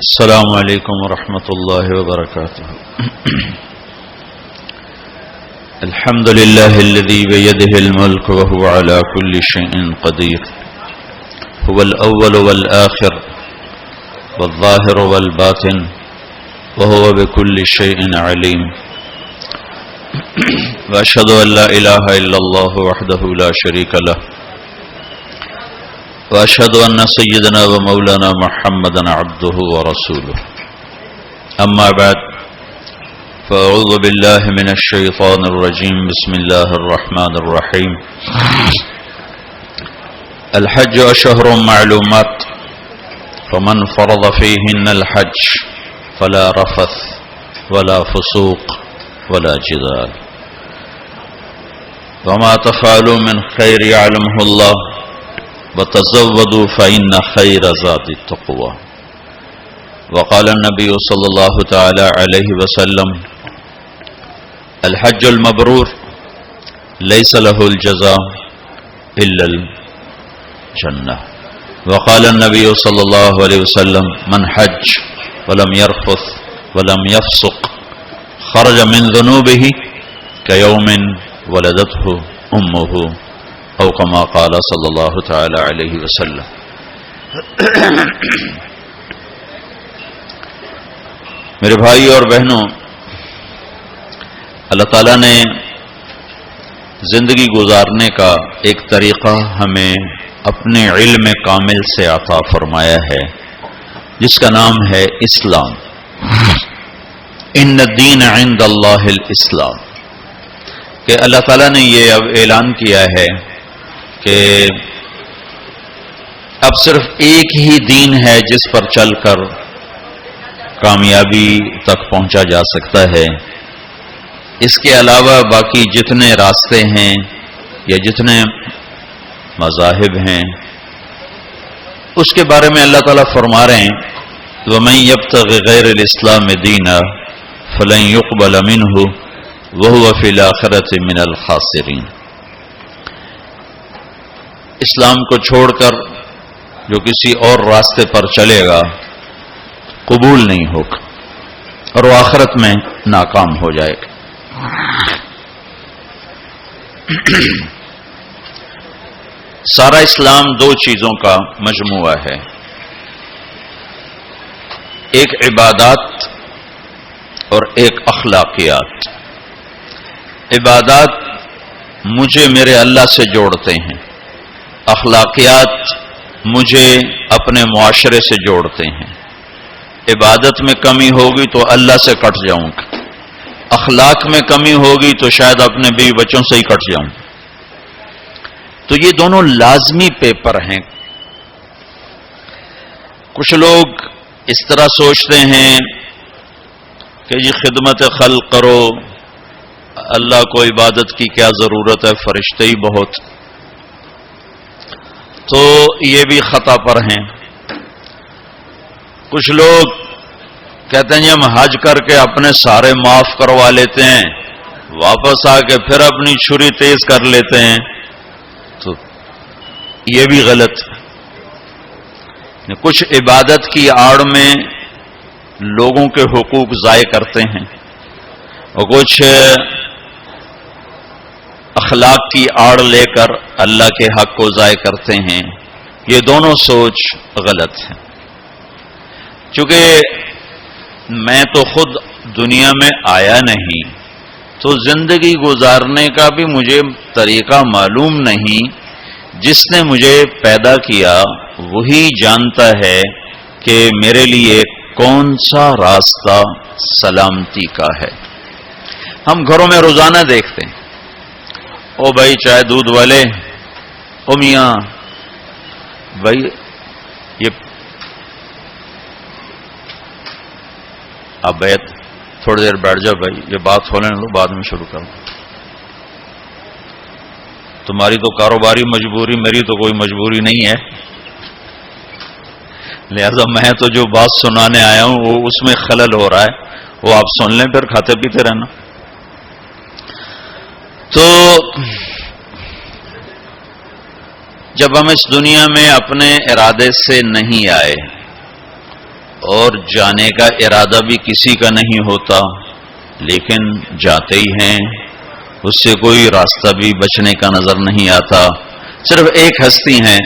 السلام علیکم ورحمۃ اللہ وبرکاتہ. الحمد للہ الذی بیدہ الملک وهو علی کل شیء قدیر. هو الاول والآخر والظاہر والباطن وهو بكل شیء علیم. واشهد ان لا الہ الا اللہ وحدہ لا شریک له. واشهد ان سیدنا ومولانا محمدا عبده ورسوله. اما بعد فاعوذ باللہ من الشیطان الرجیم. بسم اللہ الرحمن الرحیم. الحج اشہر معلومات فمن فرض فیہن الحج فلا رفث ولا فسوق ولا جدال وما تفعلوا من خیر یعلمہ اللہ وتزودوا فإن خير زاد التقوى. وقال النبي صلى الله تعالى عليه وسلم الحج المبرور ليس له الجزاء إلا الجنة. وقال النبي صلى الله عليه وسلم من حج ولم يرفث ولم يفسق خرج من ذنوبه كيوم ولدته أمه او کما قال صلی اللہ تعالی علیہ وسلم. میرے بھائی اور بہنوں، اللہ تعالیٰ نے زندگی گزارنے کا ایک طریقہ ہمیں اپنے علم کامل سے عطا فرمایا ہے جس کا نام ہے اسلام. ان الدین عند اللہ الاسلام. کہ اللہ تعالیٰ نے یہ اب اعلان کیا ہے کہ اب صرف ایک ہی دین ہے جس پر چل کر کامیابی تک پہنچا جا سکتا ہے. اس کے علاوہ باقی جتنے راستے ہیں یا جتنے مذاہب ہیں اس کے بارے میں اللہ تعالیٰ فرما رہے ہیں وَمَن يَبْتَغِ غَيْرَ الْإِسْلَامِ دِينًا فَلَن يُقْبَلَ مِنْهُ وَهُوَ فِي الْآخِرَةِ مِنَ الْخَاسِرِينَ. اسلام کو چھوڑ کر جو کسی اور راستے پر چلے گا قبول نہیں ہوگا اور وہ آخرت میں ناکام ہو جائے گا. سارا اسلام دو چیزوں کا مجموعہ ہے. ایک عبادات اور ایک اخلاقیات. عبادات مجھے میرے اللہ سے جوڑتے ہیں، اخلاقیات مجھے اپنے معاشرے سے جوڑتے ہیں. عبادت میں کمی ہوگی تو اللہ سے کٹ جاؤں گا، اخلاق میں کمی ہوگی تو شاید اپنے بیوی بچوں سے ہی کٹ جاؤں. تو یہ دونوں لازمی پیپر ہیں. کچھ لوگ اس طرح سوچتے ہیں کہ جی خدمت خلق کرو، اللہ کو عبادت کی کیا ضرورت ہے، فرشتے ہی بہت. تو یہ بھی خطا پر ہیں. کچھ لوگ کہتے ہیں ہم حج کر کے اپنے سارے معاف کروا لیتے ہیں، واپس آ کے پھر اپنی چھری تیز کر لیتے ہیں. تو یہ بھی غلط. کچھ عبادت کی آڑ میں لوگوں کے حقوق ضائع کرتے ہیں اور کچھ اخلاق کی آڑ لے کر اللہ کے حق کو ضائع کرتے ہیں. یہ دونوں سوچ غلط ہے. چونکہ میں تو خود دنیا میں آیا نہیں تو زندگی گزارنے کا بھی مجھے طریقہ معلوم نہیں. جس نے مجھے پیدا کیا وہی جانتا ہے کہ میرے لیے کون سا راستہ سلامتی کا ہے. ہم گھروں میں روزانہ دیکھتے ہیں، او بھائی چائے دودھ والے، او میاں بھائی یہ اب بیت تھوڑی دیر بیٹھ جاؤ بھائی، یہ بات ہونے لو بعد میں شروع کرو. تمہاری تو کاروباری مجبوری، میری تو کوئی مجبوری نہیں ہے، لہذا میں تو جو بات سنانے آیا ہوں وہ اس میں خلل ہو رہا ہے، وہ آپ سن لیں پھر کھاتے پیتے رہنا. تو جب ہم اس دنیا میں اپنے ارادے سے نہیں آئے اور جانے کا ارادہ بھی کسی کا نہیں ہوتا، لیکن جاتے ہی ہیں، اس سے کوئی راستہ بھی بچنے کا نظر نہیں آتا۔ صرف ایک ہستی ہیں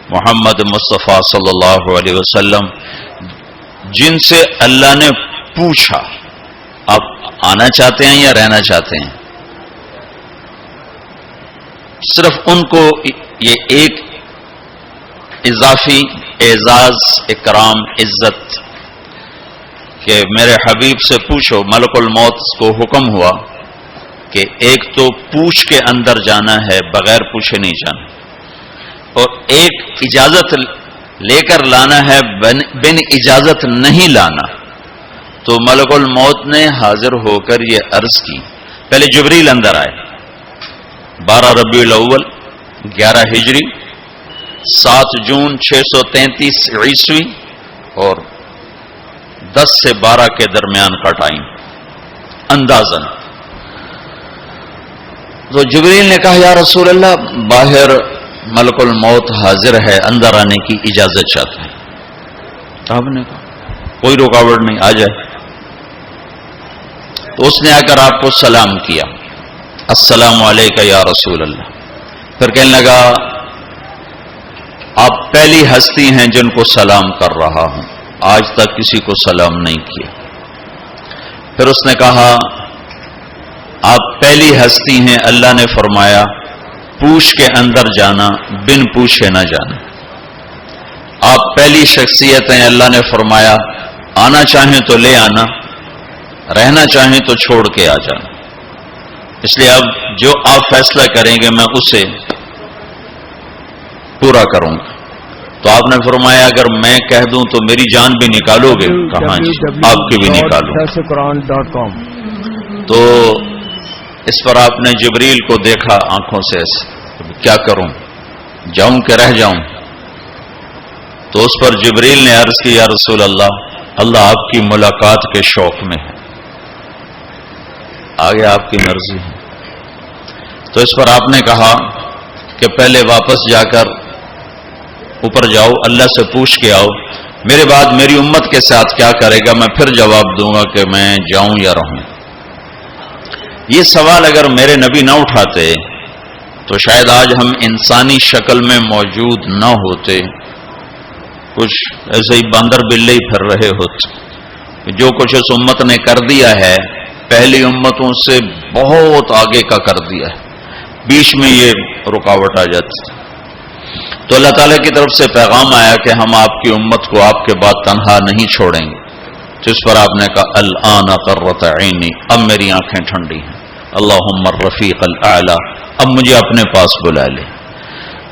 محمد مصطفیٰ صلی اللہ علیہ وسلم، جن سے اللہ نے پوچھا آپ آنا چاہتے ہیں یا رہنا چاہتے ہیں؟ صرف ان کو یہ ایک اضافی اعزاز، اکرام، عزت کہ میرے حبیب سے پوچھو، ملک الموت کو حکم ہوا کہ ایک تو پوچھ کے اندر جانا ہے، بغیر پوچھے نہیں جانا، اور ایک اجازت لے کر لانا ہے، بن اجازت نہیں لانا۔ تو ملک الموت نے حاضر ہو کر یہ عرض کی، پہلے جبریل اندر آئے، 12 ربیع الاول 11 ہجری 7 جون 633 عیسوی اور 10 سے 12 کے درمیان کا ٹائم اندازن۔ تو جبریل نے کہا یا رسول اللہ، باہر ملک الموت حاضر ہے، اندر آنے کی اجازت چاہتا ہے۔ آپ نے کہا کوئی رکاوٹ نہیں، آ جائے۔ تو اس نے آ کر آپ کو سلام کیا، السلام علیکہ یا رسول اللہ۔ پھر کہنے لگا آپ پہلی ہستی ہیں جن کو سلام کر رہا ہوں، آج تک کسی کو سلام نہیں کیا۔ پھر اس نے کہا آپ پہلی ہستی ہیں، اللہ نے فرمایا پوچھ کے اندر جانا، بن پوچھے نہ جانا۔ آپ پہلی شخصیت ہیں، اللہ نے فرمایا آنا چاہیں تو لے آنا، رہنا چاہیں تو چھوڑ کے آ جانا۔ اس لیے اب جو آپ فیصلہ کریں گے میں اسے پورا کروں گا۔ تو آپ نے فرمایا اگر میں کہہ دوں تو میری جان بھی نکالو گے؟ کہاں جی، آپ کی بھی نکالوں۔ تو اس پر آپ نے جبریل کو دیکھا آنکھوں سے ایسے، کیا کروں، جاؤں کہ رہ جاؤں؟ تو اس پر جبریل نے عرض کی یا رسول اللہ، اللہ آپ کی ملاقات کے شوق میں ہے، آگے آپ کی مرضی ہے۔ تو اس پر آپ نے کہا کہ پہلے واپس جا کر اوپر جاؤ، اللہ سے پوچھ کے آؤ، میرے بعد میری امت کے ساتھ کیا کرے گا، میں پھر جواب دوں گا کہ میں جاؤں یا رہوں۔ یہ سوال اگر میرے نبی نہ اٹھاتے تو شاید آج ہم انسانی شکل میں موجود نہ ہوتے، کچھ ایسے ہی باندر بلے ہی پھر رہے ہوتے۔ جو کچھ اس امت نے کر دیا ہے پہلی امتوں سے بہت آگے کا کر دیا ہے، بیچ میں یہ رکاوٹ آ جاتی۔ تو اللہ تعالیٰ کی طرف سے پیغام آیا کہ ہم آپ کی امت کو آپ کے بعد تنہا نہیں چھوڑیں گے۔ جس پر آپ نے کہا الآن قرۃ عینی، اب میری آنکھیں ٹھنڈی ہیں، اللہم الرفیق الاعلی، اب مجھے اپنے پاس بلا لے۔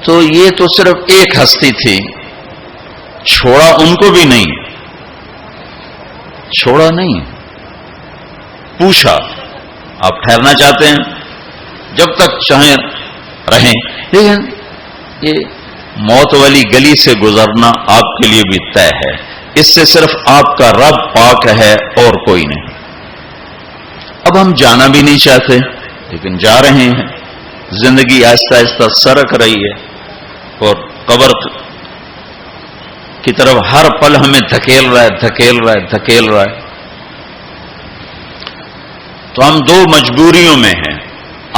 تو یہ تو صرف ایک ہستی تھی، چھوڑا ان کو بھی نہیں، چھوڑا نہیں، پوچھا آپ ٹھہرنا چاہتے ہیں، جب تک چاہیں رہیں، لیکن یہ موت والی گلی سے گزرنا آپ کے لیے بھی طے ہے، اس سے صرف آپ کا رب پاک ہے اور کوئی نہیں۔ اب ہم جانا بھی نہیں چاہتے لیکن جا رہے ہیں، زندگی آہستہ آہستہ سرک رہی ہے اور قبر کی طرف ہر پل ہمیں دھکیل رہا ہے، دھکیل رہا ہے، دھکیل رہا ہے۔ تو ہم دو مجبوریوں میں ہیں،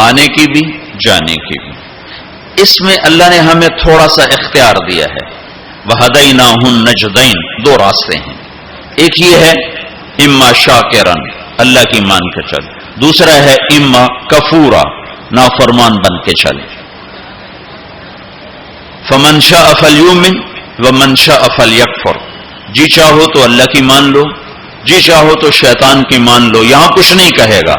آنے کی بھی جانے کی بھی۔ اس میں اللہ نے ہمیں تھوڑا سا اختیار دیا ہے، وَهَدَيْنَاهُ النَّجْدَيْنِ، دو راستے ہیں، ایک یہ ہے اما شاکرن، اللہ کی مان کے چل، دوسرا ہے اما کفورا، نافرمان بن کے چل۔ فَمَنْ شَاءَ فَلْيُؤْمِنْ وَمَنْ شَاءَ فَلْيَكْفُرْ، جی چاہو تو اللہ کی مان لو، جی چاہو تو شیطان کی مان لو۔ یہاں کچھ نہیں کہے گا،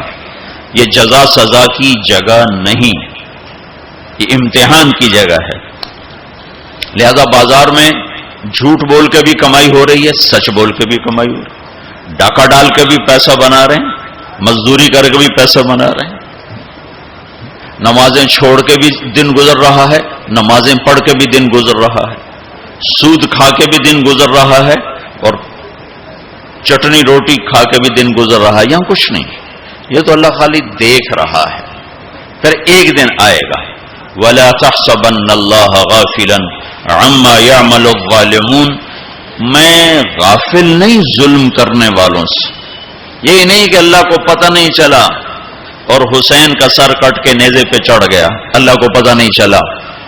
یہ جزا سزا کی جگہ نہیں، یہ امتحان کی جگہ ہے۔ لہذا بازار میں جھوٹ بول کے بھی کمائی ہو رہی ہے، سچ بول کے بھی کمائی ہو رہی ہے، ڈاکہ ڈال کے بھی پیسہ بنا رہے ہیں، مزدوری کر کے بھی پیسہ بنا رہے ہیں، نمازیں چھوڑ کے بھی دن گزر رہا ہے، نمازیں پڑھ کے بھی دن گزر رہا ہے، سود کھا کے بھی دن گزر رہا ہے، اور چٹنی روٹی کھا کے بھی دن گزر رہا ہے۔ یہاں کچھ نہیں، یہ تو اللہ خالی دیکھ رہا ہے۔ پھر ایک دن آئے گا، وَلَا تَحْسَبَنَّ اللَّهَ غَافِلًا عَمَّا يَعْمَلُ الظَّالِمُونَ، میں غافل نہیں ظلم کرنے والوں سے. یہی نہیں کہ اللہ کو پتہ نہیں چلا اور حسین کا سر کٹ کے نیزے پہ چڑھ گیا، اللہ کو پتہ نہیں چلا،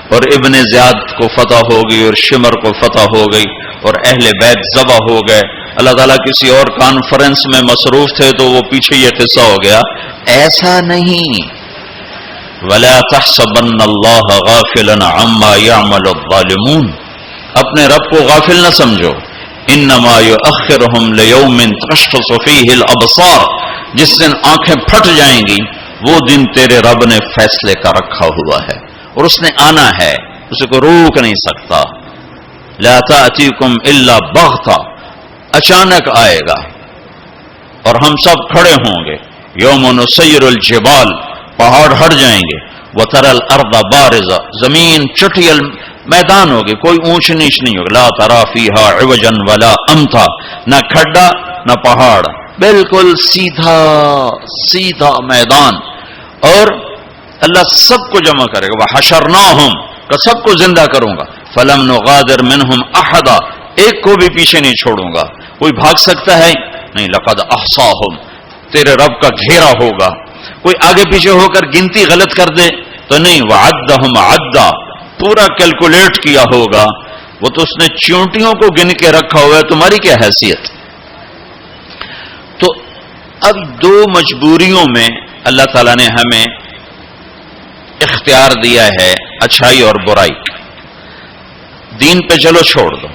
اور ابن زیاد کو فتح ہو گئی اور شمر کو فتح ہو گئی اور اہل بیت ذبح ہو گئے. اللہ تعالیٰ کسی اور کانفرنس میں مصروف تھے تو وہ پیچھے یہ قصہ ہو گیا. ایسا نہیں. وَلَا تَحْسَبَنَّ اللَّهَ غَافِلًا عَمَّا يَعْمَلُ الظَّالِمُونَ. اپنے رب کو غافل نہ سمجھو. انما یؤخرہم لیوم تشخص فیہ الابصار. جس دن آنکھیں پھٹ جائیں گی وہ دن تیرے رب نے فیصلے کا رکھا ہوا ہے اور اس نے آنا ہے، اسے کوئی روک نہیں سکتا. لا تأتیکم الا بغتہ. اچانک آئے گا اور ہم سب کھڑے ہوں گے. یوم نسیر الجبال. پہاڑ ہٹ جائیں گے. وتری الارض بارزہ. زمین چٹیل میدان ہوگی، کوئی اونچ نیچ نہیں ہوگی. لا تری فیہا عوجا ولا امتا. نہ کھڈا نہ پہاڑ، بالکل سیدھا سیدھا میدان. اور اللہ سب کو جمع کرے گا. وحشرناہم. کہ سب کو زندہ کروں گا. فلم نغادر منہم احدا. ایک کو بھی پیچھے نہیں چھوڑوں گا. کوئی بھاگ سکتا ہے؟ نہیں. لقد احصاہم. تیرے رب کا گھیرا ہوگا. کوئی آگے پیچھے ہو کر گنتی غلط کر دے تو نہیں. وعدہم عدا. پورا کیلکولیٹ کیا ہوگا. وہ تو اس نے چونٹیوں کو گن کے رکھا ہوا ہے، تمہاری کیا حیثیت. تو اب دو مجبوریوں میں اللہ تعالیٰ نے ہمیں اختیار دیا ہے، اچھائی اور برائی. دین پہ چلو چھوڑ دو.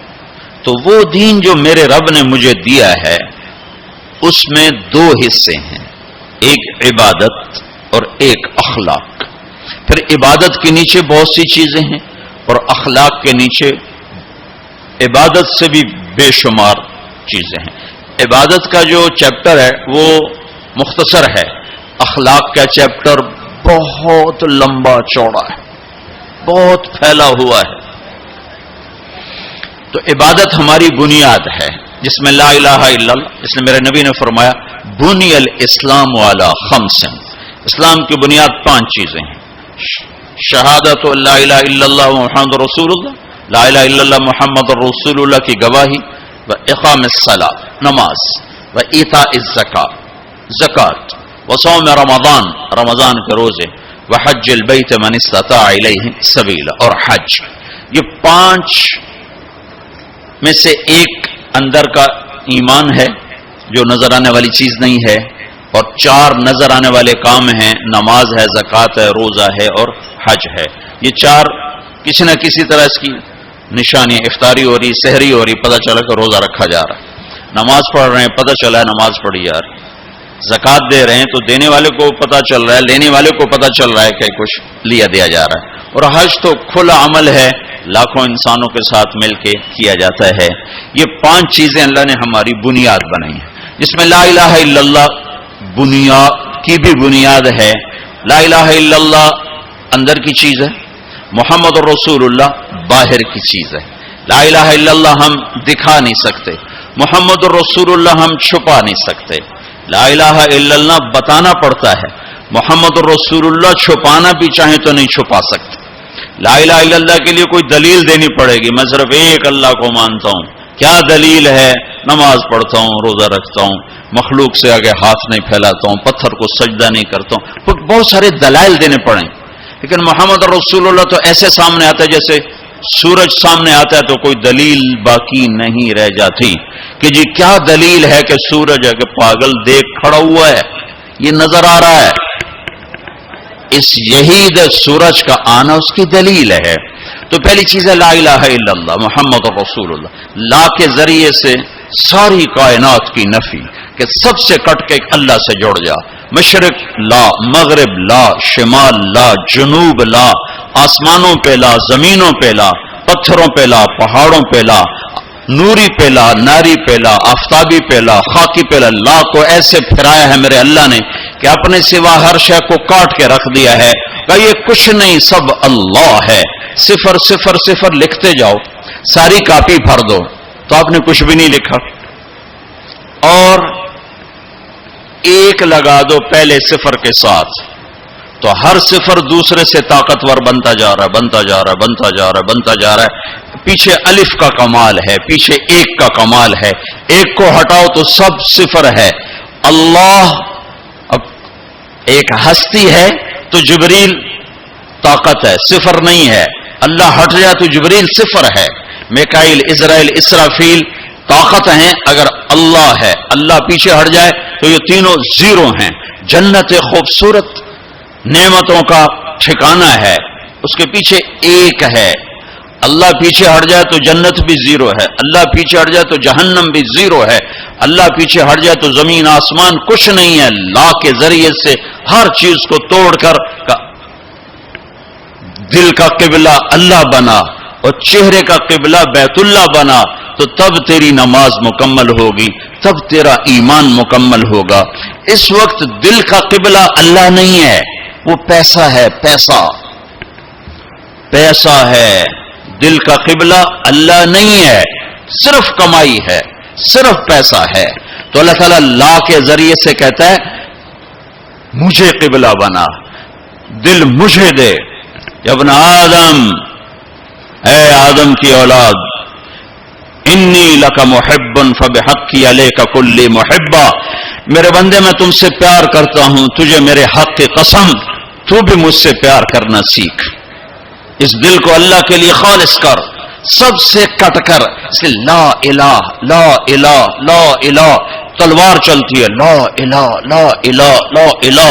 تو وہ دین جو میرے رب نے مجھے دیا ہے اس میں دو حصے ہیں، ایک عبادت اور ایک اخلاق. پھر عبادت کے نیچے بہت سی چیزیں ہیں اور اخلاق کے نیچے عبادت سے بھی بے شمار چیزیں ہیں. عبادت کا جو چیپٹر ہے وہ مختصر ہے، اخلاق کا چیپٹر بہت لمبا چوڑا ہے، بہت پھیلا ہوا ہے. تو عبادت ہماری بنیاد ہے جس میں لا الہ الا اللہ. اس نے میرے نبی نے فرمایا بنی الاسلام علی خمس. اسلام کی بنیاد 5 چیزیں ہیں. شہادت لا الہ الا اللہ محمد رسول اللہ. لا الہ الا اللہ محمد رسول اللہ کی گواہی. و اقام الصلاۃ. نماز. و ایتاء الزکاۃ. زکات. و صوم رمضان. رمضان کے روزے. و حج البیت من استطاع الیہ سبیلا. اور حج. یہ 5 میں سے ایک اندر کا ایمان ہے جو نظر آنے والی چیز نہیں ہے، اور 4 نظر آنے والے کام ہیں، نماز ہے، زکوٰۃ ہے، روزہ ہے اور حج ہے. یہ 4 کسی نہ کسی طرح اس کی نشانی. افطاری ہو رہی، سحری ہو رہی، پتہ چلا کہ روزہ رکھا جا رہا ہے. نماز پڑھ رہے ہیں، پتہ چلا ہے نماز پڑھی جا رہی. زکوٰۃ دے رہے ہیں تو دینے والے کو پتہ چل رہا ہے، لینے والے کو پتہ چل رہا ہے کہ کچھ لیا دیا جا رہا ہے. اور حج تو کھلا عمل ہے، لاکھوں انسانوں کے ساتھ مل کے کیا جاتا ہے. یہ 5 چیزیں اللہ نے ہماری بنیاد بنائی ہیں، جس میں لا الہ الا اللہ بنیاد کی بھی بنیاد ہے. لا الہ الا اللہ اندر کی چیز ہے، محمد رسول اللہ باہر کی چیز ہے. لا الہ الا اللہ ہم دکھا نہیں سکتے، محمد رسول اللہ ہم چھپا نہیں سکتے. لا الہ الا اللہ بتانا پڑتا ہے، محمد رسول اللہ چھپانا بھی چاہیں تو نہیں چھپا سکتے. لا الہ الا اللہ کے لیے کوئی دلیل دینی پڑے گی. میں صرف ایک اللہ کو مانتا ہوں. کیا دلیل ہے؟ نماز پڑھتا ہوں، روزہ رکھتا ہوں، مخلوق سے آگے ہاتھ نہیں پھیلاتا ہوں، پتھر کو سجدہ نہیں کرتا ہوں. بہت سارے دلائل دینے پڑیں. لیکن محمد رسول اللہ تو ایسے سامنے آتا ہے جیسے سورج سامنے آتا ہے تو کوئی دلیل باقی نہیں رہ جاتی کہ جی کیا دلیل ہے کہ سورج ہے کہ پاگل دیکھ کھڑا ہوا ہے، یہ نظر آ رہا ہے. اس یہی سورج کا آنا اس کی دلیل ہے. تو پہلی چیز ہے لا الہ الا اللہ محمد رسول اللہ. لا کے ذریعے سے ساری کائنات کی نفی کہ سب سے کٹ کے اللہ سے جڑ جا. مشرق لا، مغرب لا، شمال لا، جنوب لا، آسمانوں پہ لا، زمینوں پہ لا، پتھروں پہ لا، پہاڑوں پہ لا، نوری پہ لا، ناری پہ لا، آفتابی پہ لا، خاکی پہ لا. لا کو ایسے پھرایا ہے میرے اللہ نے کہ اپنے سوا ہر شے کو کاٹ کے رکھ دیا ہے کہ یہ کچھ نہیں، سب اللہ ہے. 0 0 0 لکھتے جاؤ، ساری کاپی بھر دو تو آپ نے کچھ بھی نہیں لکھا. اور 1 لگا دو پہلے 0 کے ساتھ تو ہر 0 دوسرے سے طاقتور بنتا جا رہا ہے، بنتا جا رہا ہے، بنتا جا رہا ہے، بنتا جا رہا ہے. پیچھے الف کا کمال ہے، پیچھے ایک کا کمال ہے، ایک کو ہٹاؤ تو سب صفر ہے۔ اللہ اب ایک ہستی ہے تو جبریل طاقت ہے، صفر نہیں ہے۔ اللہ ہٹ جائے تو جبریل صفر ہے، میکائیل، اسرائیل، اسرافیل طاقت ہیں۔ اگر اللہ ہے، اللہ پیچھے ہٹ جائے تو یہ تینوں زیرو ہیں۔ جنت خوبصورت نعمتوں کا ٹھکانہ ہے، اس کے پیچھے ایک ہے۔ اللہ پیچھے ہٹ جائے تو جنت بھی زیرو ہے، اللہ پیچھے ہٹ جائے تو جہنم بھی زیرو ہے، اللہ پیچھے ہٹ جائے تو زمین آسمان کچھ نہیں ہے۔ لا کے ذریعے سے ہر چیز کو توڑ کر دل کا قبلہ اللہ بنا اور چہرے کا قبلہ بیت اللہ بنا، تو تب تیری نماز مکمل ہوگی، تب تیرا ایمان مکمل ہوگا۔ اس وقت دل کا قبلہ اللہ نہیں ہے، وہ پیسہ ہے، پیسہ ہے۔ دل کا قبلہ اللہ نہیں ہے، صرف کمائی ہے، صرف پیسہ ہے۔ تو اللہ تعالیٰ لا کے ذریعے سے کہتا ہے مجھے قبلہ بنا، دل مجھے دے۔ یا ابن آدم، اے آدم کی اولاد، انی لک محب فبحقی علیک کل محبہ، میرے بندے میں تم سے پیار کرتا ہوں، تجھے میرے حق کی قسم تو بھی مجھ سے پیار کرنا سیکھ۔ اس دل کو اللہ کے لیے خالص کر، سب سے کٹ کر، اس لیے لا الہ لا الہ لا الہ تلوار چلتی ہے، لا الہ لا الہ لا الہ،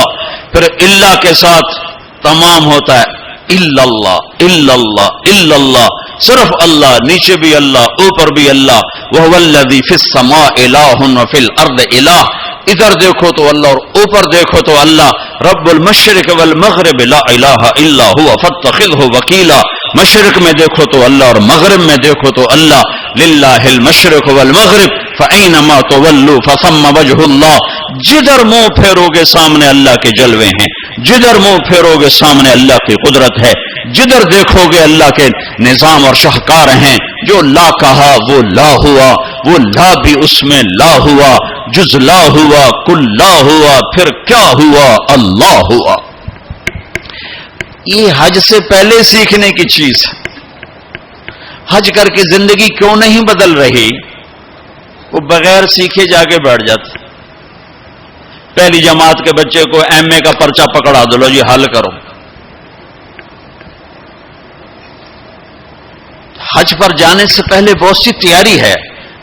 پھر اللہ کے ساتھ تمام ہوتا ہے الا اللہ الا اللہ الا اللہ، صرف اللہ، نیچے بھی اللہ، اوپر بھی اللہ۔ وَهُوَ الَّذِي فِي السَّمَاءِ إِلَٰهٌ وَفِي الْأَرْضِ إِلَٰهٌ، ادھر دیکھو تو اللہ اور اوپر دیکھو تو اللہ۔ رب المشرق والمغرب لا الہ الا هو فاتخذه وکیلا، مشرق میں دیکھو تو اللہ اور مغرب میں دیکھو تو اللہ۔ للہ المشرق والمغرب فأینما تولوا فثم وجہ اللہ، جدھر منہ پھیرو گے سامنے اللہ کے جلوے ہیں، جدھر منہ پھیرو گے سامنے اللہ کی قدرت ہے، جدھر دیکھو گے اللہ کے نظام اور شاہکار ہیں۔ جو لا کہا وہ لا ہوا، وہ لا بھی اس میں لا ہوا، جز لا ہوا کل لا ہوا، پھر کیا ہوا؟ اللہ ہوا۔ یہ حج سے پہلے سیکھنے کی چیز ہے۔ حج کر کے زندگی کیوں نہیں بدل رہی؟ وہ بغیر سیکھے جا کے بیٹھ جاتے۔ پہلی جماعت کے بچے کو ایم اے کا پرچہ پکڑا دو، لو جی حل کرو۔ حج پر جانے سے پہلے بہت سی تیاری ہے،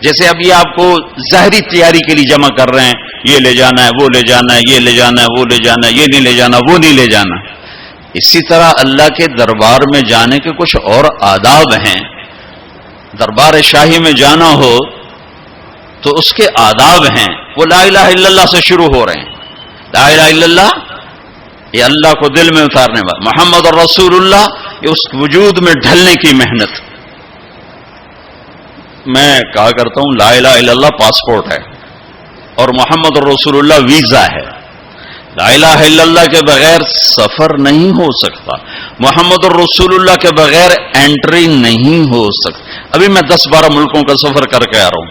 جیسے اب یہ آپ کو ظاہری تیاری کے لیے جمع کر رہے ہیں، یہ لے جانا ہے، وہ لے جانا ہے، یہ لے جانا ہے، وہ لے جانا ہے، یہ نہیں لے جانا، وہ نہیں لے جانا۔ اسی طرح اللہ کے دربار میں جانے کے کچھ اور آداب ہیں۔ دربار شاہی میں جانا ہو تو اس کے آداب ہیں، وہ لا الہ الا اللہ سے شروع ہو رہے ہیں۔ لا الہ الا اللہ یہ اللہ کو دل میں اتارنے والا، محمد رسول اللہ یہ اس وجود میں ڈھلنے کی محنت۔ میں کہا کرتا ہوں لا الہ الا اللہ پاسپورٹ ہے اور محمد رسول اللہ ویزا ہے۔ لا الہ الا اللہ کے بغیر سفر نہیں ہو سکتا، محمد رسول اللہ کے بغیر انٹری نہیں ہو سکتی۔ ابھی میں 10-12 ملکوں کا سفر کر کے آ رہا ہوں،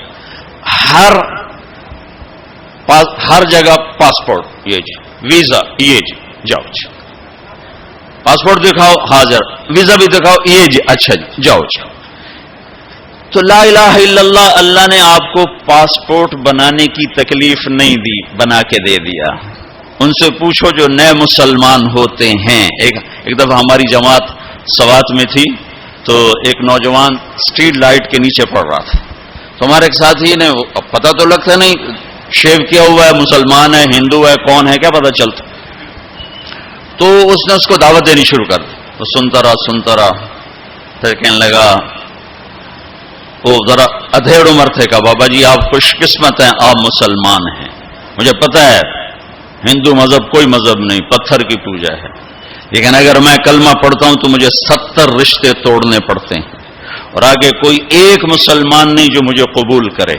ہر جگہ پاسپورٹ یہ جی، ویزا یہ جی، جاؤ جی، پاسپورٹ دکھاؤ حاضر، ویزا بھی دکھاؤ یہ جی، اچھا جی جاؤ جی۔ تو لا الہ الا اللہ، اللہ نے آپ کو پاسپورٹ بنانے کی تکلیف نہیں دی، بنا کے دے دیا۔ ان سے پوچھو جو نئے مسلمان ہوتے ہیں۔ ایک دفعہ ہماری جماعت سوات میں تھی تو ایک نوجوان اسٹریٹ لائٹ کے نیچے پڑ رہا تھا، تو ہمارے ایک ساتھی نے، پتہ تو لگتا نہیں شیو کیا ہوا ہے، مسلمان ہے، ہندو ہے، کون ہے، کیا پتہ چلتا، تو اس نے اس کو دعوت دینی شروع کر دی۔ وہ سنتا رہا، پھر کہنے لگا، وہ ذرا ادھیڑ عمر تھے، کہا بابا جی آپ خوش قسمت ہیں، آپ مسلمان ہیں، مجھے پتہ ہے ہندو مذہب کوئی مذہب نہیں، پتھر کی پوجا ہے، لیکن اگر میں کلمہ پڑھتا ہوں تو مجھے 70 رشتے توڑنے پڑتے ہیں، اور آگے کوئی ایک مسلمان نہیں جو مجھے قبول کرے۔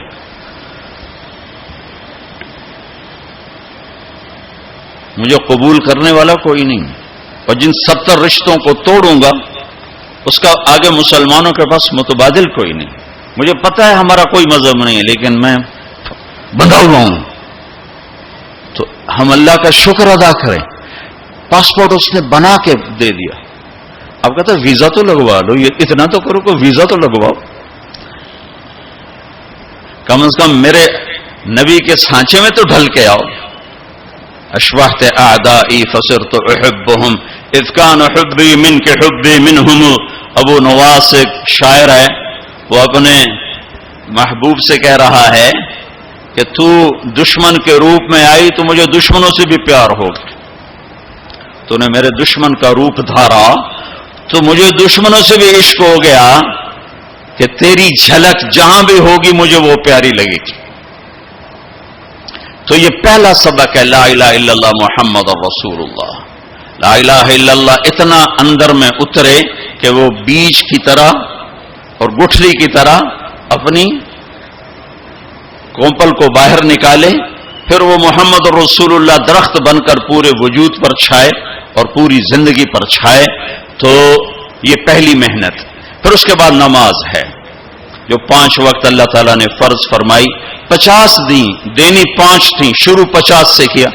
مجھے قبول کرنے والا کوئی نہیں، اور جن 70 رشتوں کو توڑوں گا اس کا آگے مسلمانوں کے پاس متبادل کوئی نہیں۔ مجھے پتہ ہے ہمارا کوئی مذہب نہیں ہے، لیکن میں بندھا ہوا ہوں، تو ہم اللہ کا شکر ادا کریں۔ پاسپورٹ اس نے بنا کے دے دیا، اب کہتا ہے ویزا تو لگوا لو، یہ اتنا تو کرو کہ ویزا تو لگواؤ، کم از کم میرے نبی کے سانچے میں تو ڈھل کے آؤ. اشبہت اعدائی فصرت احبهم اذ کان حبی منک حبی منہم. ابو نواس ایک شاعر ہے، وہ اپنے محبوب سے کہہ رہا ہے کہ تو دشمن کے روپ میں آئی تو مجھے دشمنوں سے بھی پیار ہو گیا، تو نے میرے دشمن کا روپ دھارا تو مجھے دشمنوں سے بھی عشق ہو گیا کہ تیری جھلک جہاں بھی ہوگی مجھے وہ پیاری لگے گی. تو یہ پہلا سبق ہے لا الہ الا اللہ محمد رسول اللہ. لا الہ الا اللہ اتنا اندر میں اترے کہ وہ بیج کی طرح اور گٹھلی کی طرح اپنی کومپل کو باہر نکالے، پھر وہ محمد رسول اللہ درخت بن کر پورے وجود پر چھائے اور پوری زندگی پر چھائے. تو یہ پہلی محنت. پھر اس کے بعد نماز ہے جو 5 وقت اللہ تعالیٰ نے فرض فرمائی. 50 دینی 5 تھیں، شروع 50 سے کیا.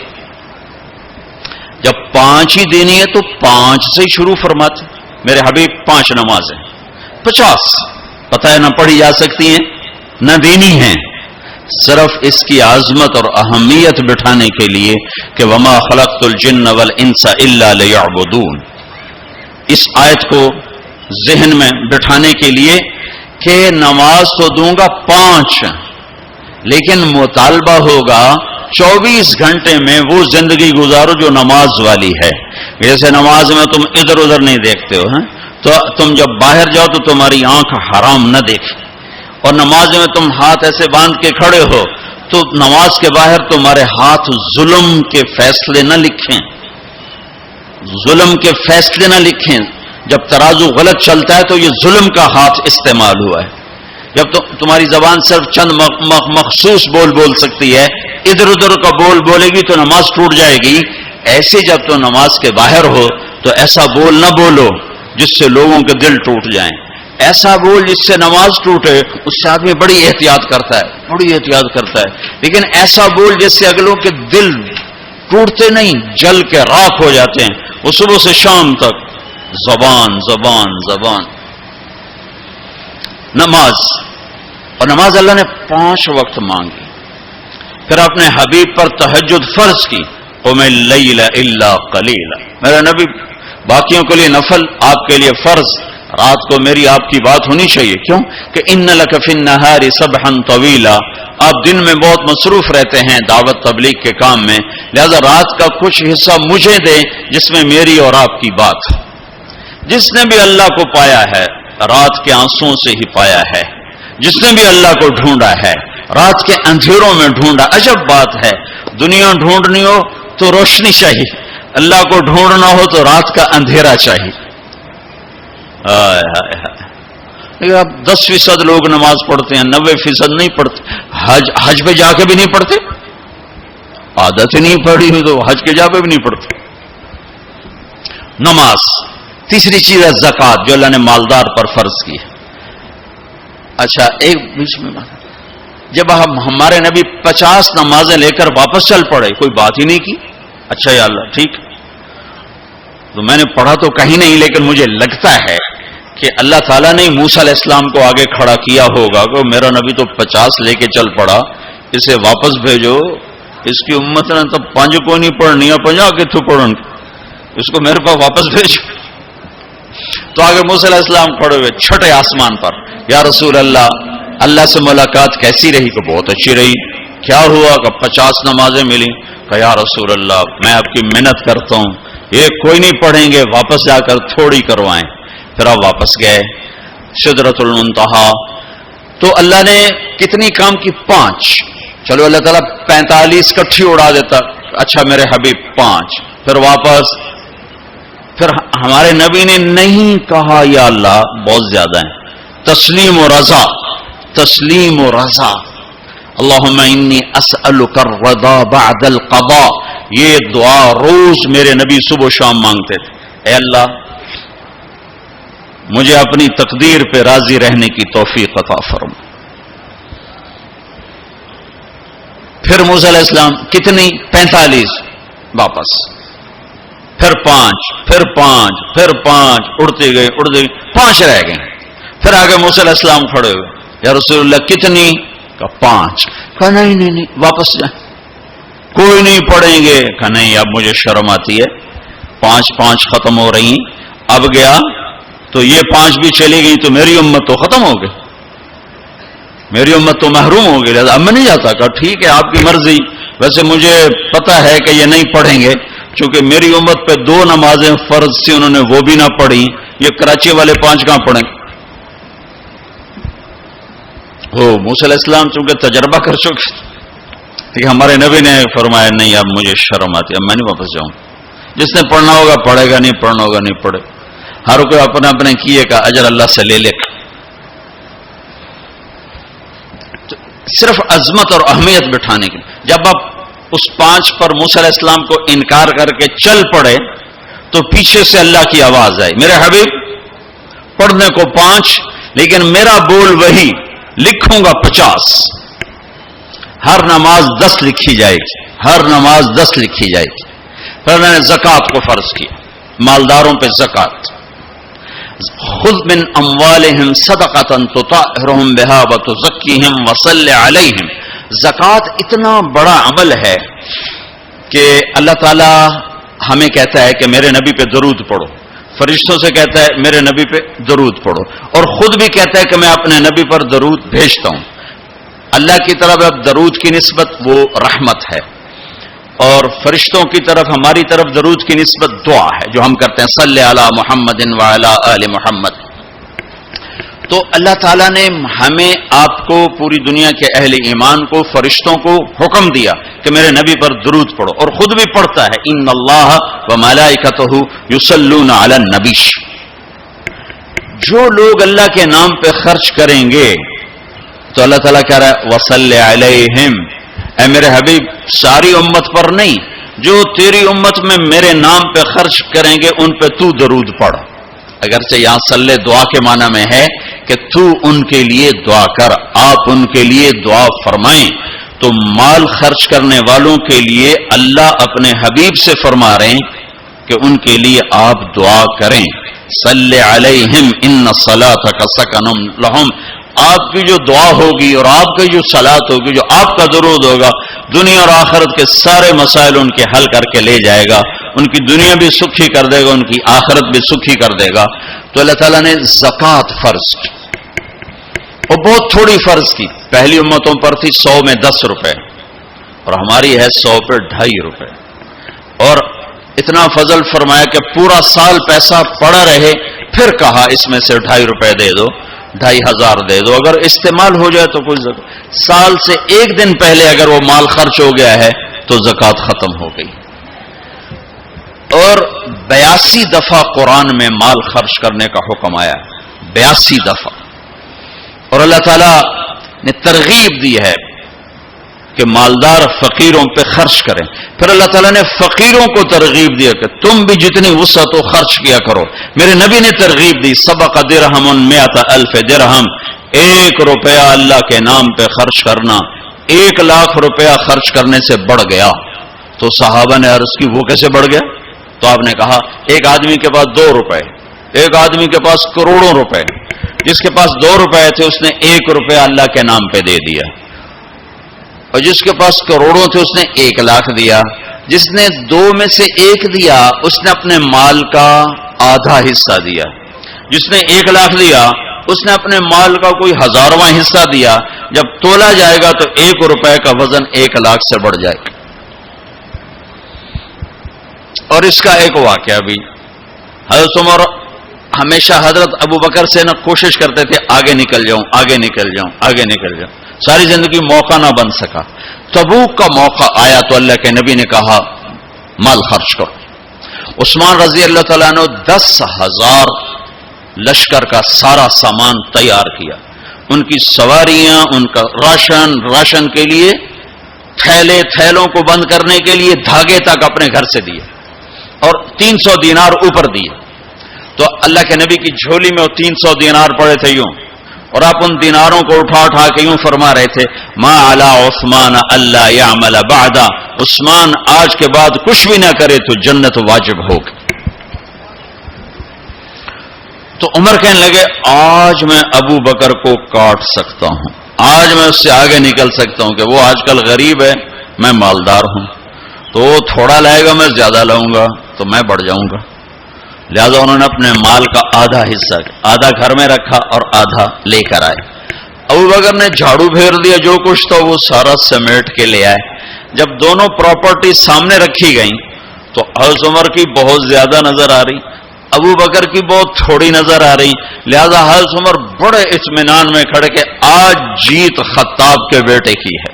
جب 5 ہی دینی ہے تو 5 سے ہی شروع فرماتے. میرے حبیب 5 نمازیں 50 پتہ ہے نہ پڑھی جا سکتی ہیں نہ دینی ہیں، صرف اس کی عظمت اور اہمیت بٹھانے کے لیے کہ وما خلقت الجن والانس الا لیعبدون. اس آیت کو ذہن میں بٹھانے کے لیے کہ نماز تو دوں گا 5 لیکن مطالبہ ہوگا 24 گھنٹے میں وہ زندگی گزارو جو نماز والی ہے. جیسے نماز میں تم ادھر ادھر نہیں دیکھتے ہو، تو تم جب باہر جاؤ تو تمہاری آنکھ حرام نہ دیکھے، اور نماز میں تم ہاتھ ایسے باندھ کے کھڑے ہو تو نماز کے باہر تمہارے ہاتھ ظلم کے فیصلے نہ لکھیں، ظلم کے فیصلے نہ لکھیں. جب ترازو غلط چلتا ہے تو یہ ظلم کا ہاتھ استعمال ہوا ہے. جب تمہاری زبان صرف چند مخصوص بول سکتی ہے، ادھر ادھر کا بولے گی تو نماز ٹوٹ جائے گی. ایسے جب تو نماز کے باہر ہو تو ایسا بول نہ بولو جس سے لوگوں کے دل ٹوٹ جائیں. ایسا بول جس سے نماز ٹوٹے، اس سے آدمی بڑی احتیاط کرتا ہے، لیکن ایسا بول جس سے اگلوں کے دل ٹوٹتے نہیں، جل کے راکھ ہو جاتے ہیں. وہ صبح سے شام تک زبان زبان زبان. نماز، اور نماز اللہ نے 5 وقت مانگی. پھر اپنے حبیب پر تہجد فرض کی. قم اللیل الا قلیلا. میرا نبی باقیوں کے لیے نفل، آپ کے لیے فرض. رات کو میری آپ کی بات ہونی چاہیے. کیوں کہ ان لک فی النہار سبحا طویلا. آپ دن میں بہت مصروف رہتے ہیں دعوت تبلیغ کے کام میں، لہذا رات کا کچھ حصہ مجھے دیں جس میں میری اور آپ کی بات. جس نے بھی اللہ کو پایا ہے رات کے آنسوؤں سے ہی پایا ہے. جس نے بھی اللہ کو ڈھونڈا ہے رات کے اندھیروں میں ڈھونڈا. عجب بات ہے، دنیا ڈھونڈنی ہو تو روشنی چاہیے، اللہ کو ڈھونڈنا ہو تو رات کا اندھیرا چاہیے. لیکن اب 10% لوگ نماز پڑھتے ہیں، 90% نہیں پڑھتے. حج پہ جا کے بھی نہیں پڑھتے، عادت ہی نہیں پڑھی ہوئی تو حج کے جا کے بھی نہیں پڑھتے. نماز. تیسری چیز ہے زکوٰۃ جو اللہ نے مالدار پر فرض کی ہے. اچھا ایک بیچ میں جب ہمارے نبی 50 نمازیں لے کر واپس چل پڑے، کوئی بات ہی نہیں کی. اچھا یا اللہ ٹھیک، تو میں نے پڑھا تو کہیں نہیں، لیکن مجھے لگتا ہے کہ اللہ تعالیٰ نے موسیٰ علیہ السلام کو آگے کھڑا کیا ہوگا کہ میرا نبی تو 50 لے کے چل پڑا، اسے واپس بھیجو. اس کی امت نے تو 5 کو نہیں پڑھنی ہے، 50 کتوں پڑھن، اس کو میرے پاس واپس بھیجو. تو آگے موسیٰ علیہ السلام کھڑے ہوئے چھٹے آسمان پر. یا رسول اللہ، اللہ سے ملاقات کیسی رہی؟ کہ بہت اچھی رہی. کیا ہوا؟ کہ 50 نمازیں ملی. کہ یا رسول اللہ میں آپ کی منت کرتا ہوں، یہ کوئی نہیں پڑھیں گے، واپس جا کر تھوڑی کروائیں. پھر آپ واپس گئے سدرۃ المنتہا. تو اللہ نے کتنی کام کی؟ 5. چلو اللہ تعالیٰ 45 کٹھی اڑا دیتا. اچھا میرے حبیب 5. پھر واپس. پھر ہمارے نبی نے نہیں کہا یا اللہ بہت زیادہ ہیں. تسلیم و رضا، تسلیم و رضا. اللہم انی اسألک الرضا بعد القضاء. یہ دعا روز میرے نبی صبح و شام مانگتے تھے. اے اللہ مجھے اپنی تقدیر پہ راضی رہنے کی توفیق عطا فرما. پھر موسیٰ علیہ السلام کتنی؟ 45 واپس. پھر 5، پھر 5، پھر 5، اڑتے گئے 5 رہ گئے. پھر آگے موسیٰ علیہ السلام کھڑے ہوئے، یا رسول اللہ کتنی؟ کہا 5. کہا نہیں واپس جائیں، کوئی نہیں پڑھیں گے. کہا نہیں اب مجھے شرم آتی ہے، 5 ختم ہو رہی ہیں. اب گیا تو یہ 5 بھی چلی گئی تو میری امت تو ختم ہو گئی، میری امت تو محروم ہو گئی. اب میں نہیں جاتا. کہا ٹھیک ہے آپ کی مرضی، ویسے مجھے پتا ہے کہ یہ نہیں پڑھیں گے، چونکہ میری امت پہ 2 نمازیں فرض تھی، انہوں نے وہ بھی نہ پڑھی. یہ کراچی والے 5 کہاں پڑھیں؟ موسیٰ علیہ السلام چونکہ تجربہ کر چکے کہ ہمارے نبی نے فرمایا نہیں اب مجھے شرم آتی، اب میں نہیں واپس جاؤں. جس نے پڑھنا ہوگا پڑھے گا، نہیں پڑھنا ہوگا نہیں پڑھے. ہر کوئی اپنے اپنے کیے کا اجر اللہ سے لے لے. صرف عظمت اور اہمیت بٹھانے کی. جب آپ اس 5 پر موسیٰ علیہ السلام کو انکار کر کے چل پڑے تو پیچھے سے اللہ کی آواز آئی، میرے حبیب پڑھنے کو 5 لیکن میرا بول وہی، لکھوں گا 50. ہر نماز 10 لکھی جائے گی، ہر نماز 10 لکھی جائے گی. پھر میں نے زکوٰۃ کو فرض کیا، مالداروں پہ زکوٰۃ. خذ من اموالہم صدقۃ تطہرہم بہا وتزکیہم وصلی علیہم. زکوٰۃ اتنا بڑا عمل ہے کہ اللہ تعالی ہمیں کہتا ہے کہ میرے نبی پہ درود پڑھو، فرشتوں سے کہتا ہے میرے نبی پہ درود پڑھو، اور خود بھی کہتا ہے کہ میں اپنے نبی پر درود بھیجتا ہوں. اللہ کی طرف اب درود کی نسبت وہ رحمت ہے، اور فرشتوں کی طرف ہماری طرف درود کی نسبت دعا ہے جو ہم کرتے ہیں، صلی علی محمد وعلی آل محمد. تو اللہ تعالیٰ نے ہمیں آپ کو، پوری دنیا کے اہل ایمان کو، فرشتوں کو حکم دیا کہ میرے نبی پر درود پڑھو، اور خود بھی پڑھتا ہے ان اللہ وملائکتہ یصلون علی النبی. جو لوگ اللہ کے نام پہ خرچ کریں گے تو اللہ تعالیٰ کہہ رہا ہے وصلی علیہم، اے میرے حبیب ساری امت پر نہیں، جو تیری امت میں میرے نام پہ خرچ کریں گے ان پہ تو درود پڑھ. اگرچہ یہاں صلی دعا کے معنی میں ہے کہ تو ان کے لیے دعا کر، آپ ان کے لیے دعا فرمائیں. تو مال خرچ کرنے والوں کے لیے اللہ اپنے حبیب سے فرما رہے ہیں کہ ان کے لیے آپ دعا کریں. صلی علیہم ان صلاتک سکن لہم. آپ کی جو دعا ہوگی اور آپ کی جو صلات ہوگی، جو آپ کا درود ہوگا، دنیا اور آخرت کے سارے مسائل ان کے حل کر کے لے جائے گا. ان کی دنیا بھی سکھی کر دے گا، ان کی آخرت بھی سکھی کر دے گا. تو اللہ تعالیٰ نے زکوٰۃ فرض کی، اور بہت تھوڑی فرض کی. پہلی امتوں پر تھی 100 میں 10 روپے، اور ہماری ہے 100 پہ 2.5 روپے. اور اتنا فضل فرمایا کہ پورا سال پیسہ پڑا رہے. پھر کہا اس میں سے 2.5 روپے دے دو، 2,500 دے دو. اگر استعمال ہو جائے تو کوئی سال سے 1 دن پہلے اگر وہ مال خرچ ہو گیا ہے تو زکوٰۃ ختم ہو گئی. اور 82 دفعہ قرآن میں مال خرچ کرنے کا حکم آیا، 82 دفعہ. اور اللہ تعالیٰ نے ترغیب دی ہے کہ مالدار فقیروں پہ خرچ کریں. پھر اللہ تعالیٰ نے فقیروں کو ترغیب دیا کہ تم بھی جتنی وسعت ہو خرچ کیا کرو. میرے نبی نے ترغیب دی، سبق درہم 100,000 درہم. 1 روپیہ اللہ کے نام پہ خرچ کرنا 1 لاکھ روپیہ خرچ کرنے سے بڑھ گیا. تو صحابہ نے عرض کی وہ کیسے بڑھ گیا؟ تو آپ نے کہا ایک آدمی کے پاس 2 روپے، ایک آدمی کے پاس کروڑوں روپے. جس کے پاس 2 روپے تھے اس نے 1 روپیہ اللہ کے نام پہ دے دیا، اور جس کے پاس کروڑوں تھے اس نے 1 لاکھ دیا. جس نے 2 میں سے 1 دیا اس نے اپنے مال کا آدھا حصہ دیا. جس نے 1 لاکھ دیا اس نے اپنے مال کا کوئی 1000واں حصہ دیا. جب تولا جائے گا تو 1 روپے کا وزن 1 لاکھ سے بڑھ جائے گا. اور اس کا ایک واقعہ بھی، حضرت عمر ہمیشہ حضرت ابو بکر سے کوشش کرتے تھے آگے نکل جاؤں، آگے نکل جاؤں، آگے نکل جاؤں. ساری زندگی موقع نہ بن سکا. تبوک کا موقع آیا تو اللہ کے نبی نے کہا مال خرچ کرو. عثمان رضی اللہ تعالیٰ نے 10,000 لشکر کا سارا سامان تیار کیا. ان کی سواریاں، ان کا راشن کے لیے تھیلوں کو بند کرنے کے لیے دھاگے تک اپنے گھر سے دیے، اور 300 دینار اوپر دیے. تو اللہ کے نبی کی جھولی میں وہ 300 دینار پڑے تھے یوں، اور آپ ان دیناروں کو اٹھا اٹھا کے یوں فرما رہے تھے ما علی عثمان اللہ یعمل بعد، عثمان آج کے بعد کچھ بھی نہ کرے تو جنت واجب ہوگی۔ تو عمر کہنے لگے آج میں ابو بکر کو کاٹ سکتا ہوں، آج میں اس سے آگے نکل سکتا ہوں کہ وہ آج کل غریب ہے، میں مالدار ہوں، تو وہ تھوڑا لائے گا میں زیادہ لاؤں گا تو میں بڑھ جاؤں گا۔ لہذا انہوں نے اپنے مال کا آدھا حصہ آدھا گھر میں رکھا اور آدھا لے کر آئے۔ ابو بکر نے جھاڑو پھیر دیا، جو کچھ تھا وہ سارا سمیٹ کے لے آئے۔ جب دونوں پراپرٹی سامنے رکھی گئیں تو حضرت عمر کی بہت زیادہ نظر آ رہی، ابو بکر کی بہت تھوڑی نظر آ رہی، لہذا حضرت عمر بڑے اطمینان میں کھڑے کہ آج جیت خطاب کے بیٹے کی ہے۔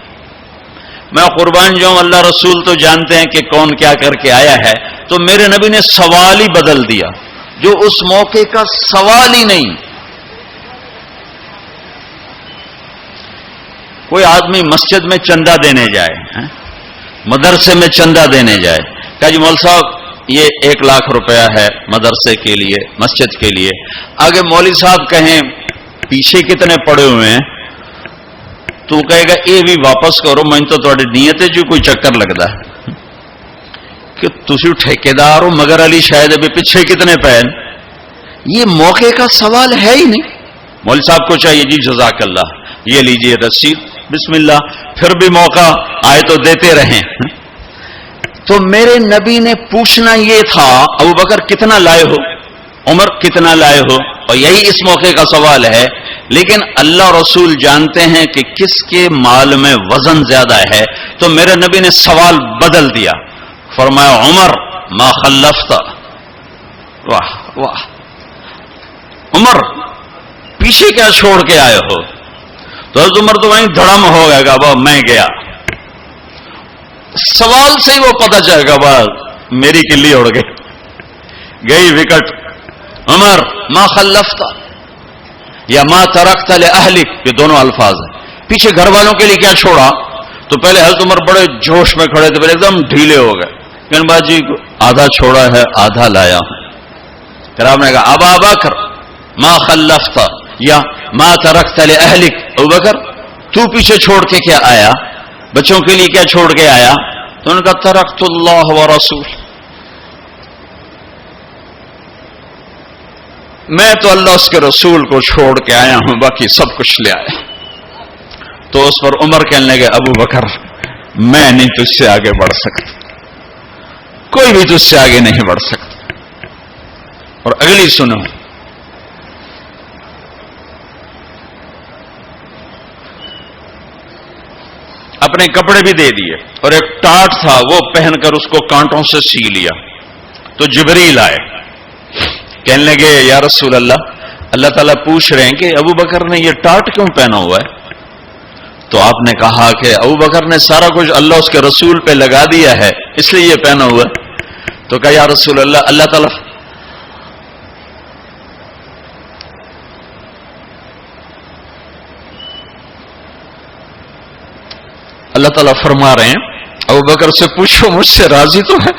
میں قربان جاؤں، اللہ رسول تو جانتے ہیں کہ کون کیا کر کے آیا ہے، تو میرے نبی نے سوال ہی بدل دیا جو اس موقع کا سوال ہی نہیں۔ کوئی آدمی مسجد میں چندہ دینے جائے، مدرسے میں چندہ دینے جائے، کہا جی مول صاحب یہ 1 لاکھ روپیہ ہے مدرسے کے لیے، مسجد کے لیے، آگے مولوی صاحب کہیں پیچھے کتنے پڑے ہوئے ہیں تو کہے گا یہ بھی واپس کرو، میں تو تھوڑی نیت ہے جو کوئی چکر لگتا ہے کہ تسی ٹھیکیدار ہو، مگر علی شاید ابھی پیچھے کتنے پین، یہ موقع کا سوال ہے ہی نہیں۔ مولوی صاحب کو چاہیے جی جزاک اللہ یہ لیجئے رسید، بسم اللہ، پھر بھی موقع آئے تو دیتے رہیں۔ تو میرے نبی نے پوچھنا یہ تھا ابو بکر کتنا لائے ہو، عمر کتنا لائے ہو، اور یہی اس موقع کا سوال ہے۔ لیکن اللہ رسول جانتے ہیں کہ کس کے مال میں وزن زیادہ ہے، تو میرے نبی نے سوال بدل دیا، فرمایا عمر ما خلفت، واہ واہ عمر پیچھے کیا چھوڑ کے آئے ہو؟ تو حضرت عمر تو وہیں دھڑم ہو گئے گا، با میں گیا، سوال سے ہی وہ پتہ چلے گا، با میری کلی اڑ گئی وکٹ۔ عمر ما خلفت یا ما ترکت لأہلک، یہ دونوں الفاظ ہیں، پیچھے گھر والوں کے لیے کیا چھوڑا؟ تو پہلے حضرت عمر بڑے جوش میں کھڑے تھے، پہلے ایک دم ڈھیلے ہو گئے، کہنے با جی آدھا چھوڑا ہے آدھا لایا ہوں۔ پھر آپ نے کہا ابا بکر ما خلفت یا ما ترکت لأہلک، ابو بکر تو پیچھے چھوڑ کے کیا آیا، بچوں کے لیے کیا چھوڑ کے آیا؟ تو انہوں نے کہا ترکت اللہ ورسول، میں تو اللہ اس کے رسول کو چھوڑ کے آیا ہوں، باقی سب کچھ لے آیا۔ تو اس پر عمر کہنے لگے ابو بکر میں نہیں تجھ سے آگے بڑھ سکتا، کوئی بھی تجھ سے آگے نہیں بڑھ سکتا۔ اور اگلی سنو، اپنے کپڑے بھی دے دیے اور ایک ٹاٹ تھا وہ پہن کر اس کو کانٹوں سے سی لیا۔ تو جبریل آئے، کہنے لگے یا رسول اللہ، اللہ تعالیٰ پوچھ رہے ہیں کہ ابو بکر نے یہ ٹاٹ کیوں پہنا ہوا ہے؟ تو آپ نے کہا کہ ابو بکر نے سارا کچھ اللہ اس کے رسول پہ لگا دیا ہے اس لیے یہ پہنا ہوا ہے۔ تو کہا یا رسول اللہ، اللہ تعالیٰ فرما رہے ہیں ابو بکر سے پوچھو مجھ سے راضی تو ہے،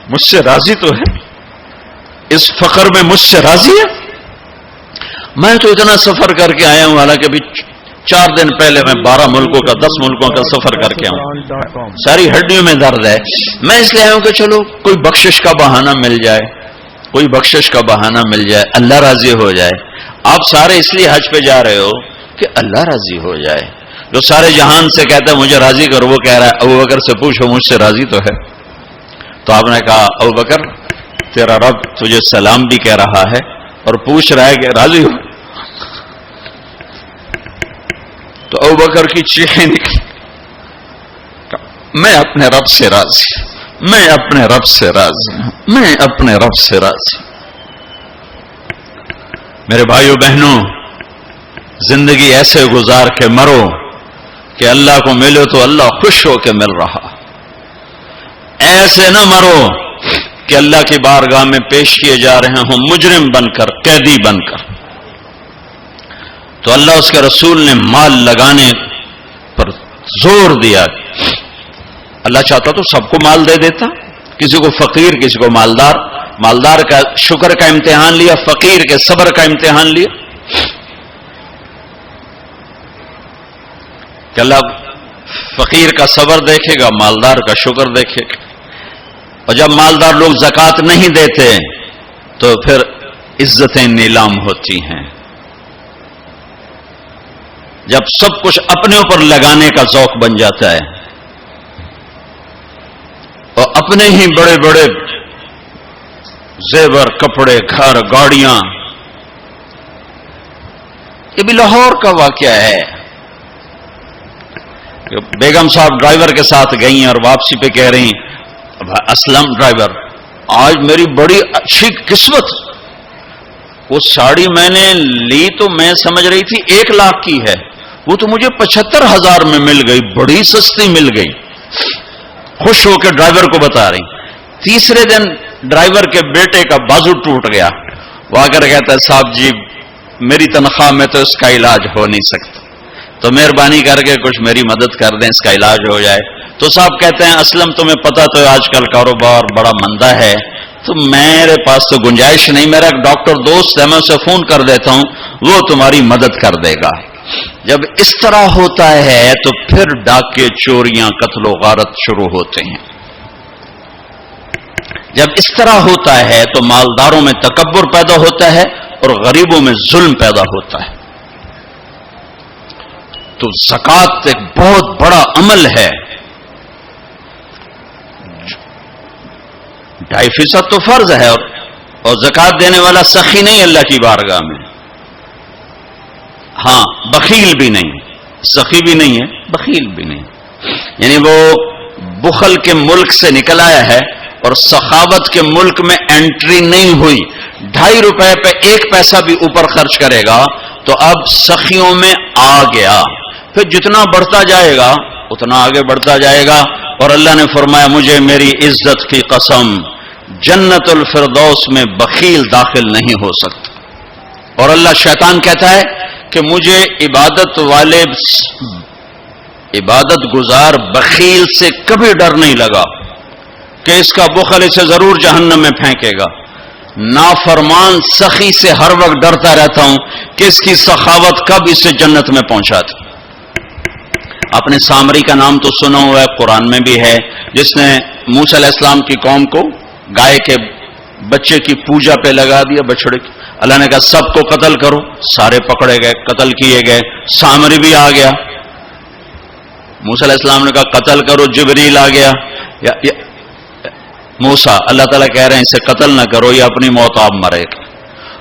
مجھ سے راضی تو ہے، اس فخر میں مجھ سے راضی ہے؟ میں تو اتنا سفر کر کے آیا ہوں، حالانکہ ابھی 4 دن پہلے میں 12 ملکوں کا 10 ملکوں کا سفر کر کے آؤں، ساری ہڈیوں میں درد ہے، میں اس لیے آیا ہوں کہ چلو کوئی بخشش کا بہانہ مل جائے، کوئی بخشش کا بہانہ مل جائے، اللہ راضی ہو جائے۔ آپ سارے اس لیے حج پہ جا رہے ہو کہ اللہ راضی ہو جائے۔ جو سارے جہان سے کہتا ہے مجھے راضی کرو، وہ کہہ رہا ہے ابو بکر سے پوچھو مجھ سے راضی تو ہے۔ تو آپ نے کہا ابو بکر تیرا رب تجھے سلام بھی کہہ رہا ہے اور پوچھ رہا ہے کہ راضی ہو؟ تو ابو بکر کی چیخیں نکلی، میں اپنے رب سے راضی، میں اپنے رب سے راضی ہوں، میں اپنے رب سے راضی۔ میرے بھائیو بہنوں، زندگی ایسے گزار کے مرو کہ اللہ کو ملو تو اللہ خوش ہو کے مل رہا، ایسے نہ مرو کہ اللہ کی بارگاہ میں پیش کیے جا رہے ہوں مجرم بن کر، قیدی بن کر۔ تو اللہ اس کے رسول نے مال لگانے پر زور دیا، اللہ چاہتا تو سب کو مال دے دیتا، کسی کو فقیر کسی کو مالدار، مالدار کا شکر کا امتحان لیا، فقیر کے صبر کا امتحان لیا۔ کہ اللہ فقیر کا صبر دیکھے گا، مالدار کا شکر دیکھے گا. اور جب مالدار لوگ زکوٰۃ نہیں دیتے تو پھر عزتیں نیلام ہوتی ہیں. جب سب کچھ اپنے اوپر لگانے کا ذوق بن جاتا ہے اور اپنے ہی بڑے بڑے زیور، کپڑے، گھر، گاڑیاں. یہ بھی لاہور کا واقعہ ہے. بیگم صاحب ڈرائیور کے ساتھ گئی ہیں اور واپسی پہ کہہ رہی ہیں اسلم ڈرائیور، آج میری بڑی اچھی قسمت، وہ ساڑی میں نے لی تو میں سمجھ رہی تھی 1 لاکھ کی ہے، وہ تو مجھے 75,000 میں مل گئی، بڑی سستی مل گئی. خوش ہو کے ڈرائیور کو بتا رہی. تیسرے دن ڈرائیور کے بیٹے کا بازو ٹوٹ گیا. وہ آ کر کہتا ہے صاحب جی میری تنخواہ میں تو اس کا علاج ہو نہیں سکتا، تو مہربانی کر کے کچھ میری مدد کر دیں، اس کا علاج ہو جائے. تو صاحب کہتے ہیں اسلم تمہیں پتا تو آج کل کاروبار بڑا مندہ ہے، تو میرے پاس تو گنجائش نہیں، میرا ایک ڈاکٹر دوست ہے میں اسے فون کر دیتا ہوں، وہ تمہاری مدد کر دے گا. جب اس طرح ہوتا ہے تو پھر ڈاکے، چوریاں، قتل و غارت شروع ہوتے ہیں. جب اس طرح ہوتا ہے تو مالداروں میں تکبر پیدا ہوتا ہے اور غریبوں میں ظلم پیدا ہوتا ہے. تو زکوٰۃ ایک بہت بڑا عمل ہے. 2.5% تو فرض ہے اور زکوٰۃ دینے والا سخی نہیں اللہ کی بارگاہ میں. ہاں بخیل بھی نہیں، سخی بھی نہیں ہے، بخیل بھی نہیں. یعنی وہ بخل کے ملک سے نکل آیا ہے اور سخاوت کے ملک میں انٹری نہیں ہوئی. 2.5 روپے پہ 1 پیسہ بھی اوپر خرچ کرے گا تو اب سخیوں میں آ گیا. پھر جتنا بڑھتا جائے گا اتنا آگے بڑھتا جائے گا. اور اللہ نے فرمایا مجھے میری عزت کی قسم جنت الفردوس میں بخیل داخل نہیں ہو سکتا. اور اللہ شیطان کہتا ہے کہ مجھے عبادت گزار بخیل سے کبھی ڈر نہیں لگا کہ اس کا بخل اسے ضرور جہنم میں پھینکے گا. نافرمان سخی سے ہر وقت ڈرتا رہتا ہوں کہ اس کی سخاوت کب اسے جنت میں پہنچاتی. آپ نے سامری کا نام تو سنا ہوا ہے، قرآن میں بھی ہے، جس نے موسیٰ علیہ السلام کی قوم کو گائے کے بچے کی پوجا پہ لگا دیا، بچڑے کی. اللہ نے کہا سب کو قتل کرو، سارے پکڑے گئے، قتل کیے گئے. سامری بھی آ گیا. موسیٰ علیہ السلام نے کہا قتل کرو، جبریل آ گیا. موسیٰ اللہ تعالیٰ کہہ رہے ہیں اسے قتل نہ کرو، یہ اپنی موت آپ مرے گا.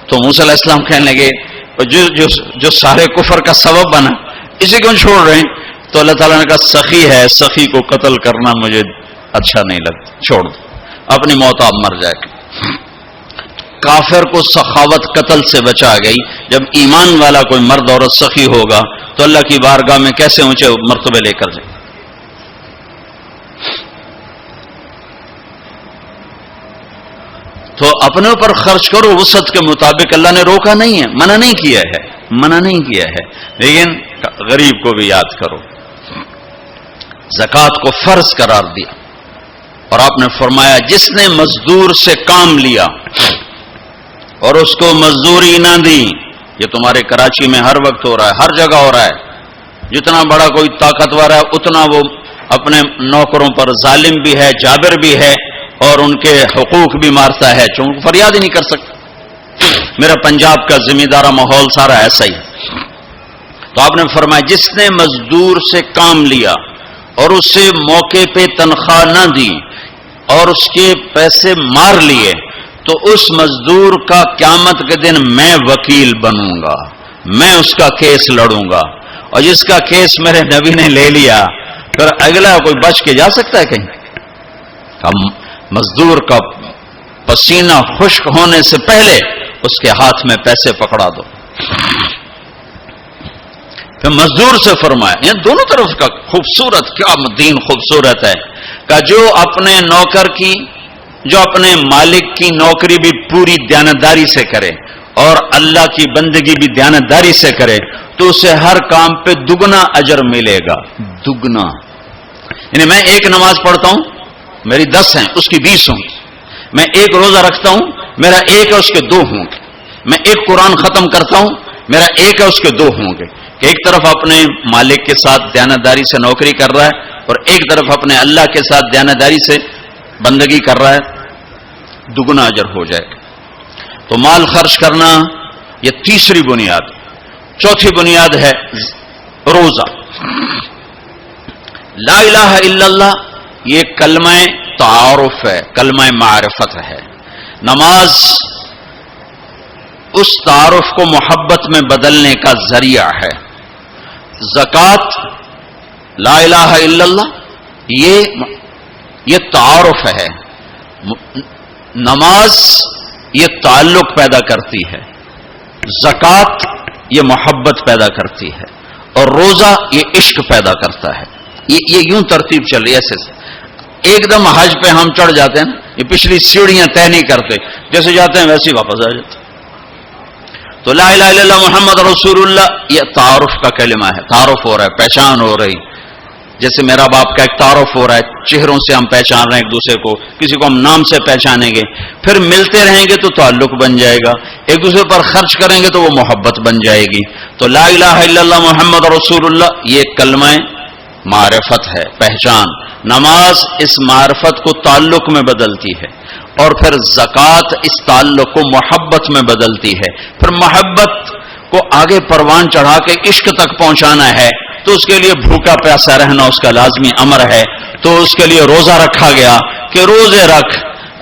تو موسیٰ علیہ السلام کہنے لگے جو سارے کفر کا سبب بنا اسے کیوں چھوڑ رہے ہیں؟ تو اللہ تعالیٰ نے کہا سخی ہے، سخی کو قتل کرنا مجھے اچھا نہیں لگتا، چھوڑ دو، اپنی موت آپ مر جائے گا. کافر کو سخاوت قتل سے بچا گئی. جب ایمان والا کوئی مرد عورت سخی ہوگا تو اللہ کی بارگاہ میں کیسے اونچے مرتبے لے کر جائے. تو اپنے اوپر خرچ کرو وسعت کے مطابق. اللہ نے روکا نہیں ہے، منع نہیں کیا ہے، منع نہیں کیا ہے، لیکن غریب کو بھی یاد کرو. زکوٰۃ کو فرض قرار دیا اور آپ نے فرمایا جس نے مزدور سے کام لیا اور اس کو مزدوری نہ دی. یہ تمہارے کراچی میں ہر وقت ہو رہا ہے، ہر جگہ ہو رہا ہے. جتنا بڑا کوئی طاقتور ہے اتنا وہ اپنے نوکروں پر ظالم بھی ہے، جابر بھی ہے اور ان کے حقوق بھی مارتا ہے، چونکہ فریاد ہی نہیں کر سکتا. میرا پنجاب کا زمیندارہ ماحول سارا ایسا ہی. تو آپ نے فرمایا جس نے مزدور سے کام لیا اور اسے موقع پہ تنخواہ نہ دی اور اس کے پیسے مار لیے تو اس مزدور کا قیامت کے دن میں وکیل بنوں گا، میں اس کا کیس لڑوں گا. اور جس کا کیس میرے نبی نے لے لیا پھر اگلا کوئی بچ کے جا سکتا ہے کہیں؟ مزدور کا پسینہ خشک ہونے سے پہلے اس کے ہاتھ میں پیسے پکڑا دو. پھر مزدور سے فرمایا، یہ دونوں طرف کا خوبصورت، کیا دین خوبصورت ہے کہ جو اپنے نوکر کی، جو اپنے مالک کی نوکری بھی پوری دیانتداری سے کرے اور اللہ کی بندگی بھی دیانتداری سے کرے تو اسے ہر کام پہ دگنا اجر ملے گا. دگنا. یعنی میں 1 نماز پڑھتا ہوں میری 10 ہیں، اس کی 20 ہوں گی. میں 1 روزہ رکھتا ہوں میرا 1 ہے، اس کے 2 ہوں گے. میں 1 قرآن ختم کرتا ہوں میرا 1 ہے، اس کے 2 ہوں گے. کہ ایک طرف اپنے مالک کے ساتھ دیانتداری سے نوکری کر رہا ہے اور ایک طرف اپنے اللہ کے ساتھ دیانتداری سے بندگی کر رہا ہے، دگنا اجر ہو جائے گا۔ تو مال خرچ کرنا یہ تیسری بنیاد۔ چوتھی بنیاد ہے روزہ۔ لا الہ الا اللہ یہ کلمہ تعارف ہے، کلمہ معرفت ہے۔ نماز اس تعارف کو محبت میں بدلنے کا ذریعہ ہے۔ زکوٰۃ لا الہ الا اللہ یہ تعارف ہے۔ نماز یہ تعلق پیدا کرتی ہے، زکوٰۃ یہ محبت پیدا کرتی ہے، اور روزہ یہ عشق پیدا کرتا ہے۔ یہ یوں ترتیب چل رہی ہے ایسے سے۔ ایک دم حج پہ ہم چڑھ جاتے ہیں، یہ پچھلی سیڑھیاں طے نہیں کرتے، جیسے جاتے ہیں ویسے ہی واپس آ جاتے ہیں۔ تو لا الہ الا اللہ محمد رسول اللہ یہ تعارف کا کلمہ ہے، تعارف ہو رہا ہے، پہچان ہو رہی۔ جیسے میرا باپ کا ایک تعارف ہو رہا ہے، چہروں سے ہم پہچان رہے ہیں ایک دوسرے کو، کسی کو ہم نام سے پہچانیں گے، پھر ملتے رہیں گے تو تعلق بن جائے گا، ایک دوسرے پر خرچ کریں گے تو وہ محبت بن جائے گی۔ تو لا الہ الا اللہ محمد رسول اللہ یہ کلمہ معرفت ہے، پہچان۔ نماز اس معرفت کو تعلق میں بدلتی ہے، اور پھر زکوٰۃ اس تعلق کو محبت میں بدلتی ہے۔ پھر محبت کو آگے پروان چڑھا کے عشق تک پہنچانا ہے تو اس کے لیے بھوکا پیاسا رہنا اس کا لازمی امر ہے۔ تو اس کے لیے روزہ رکھا گیا کہ روزے رکھ،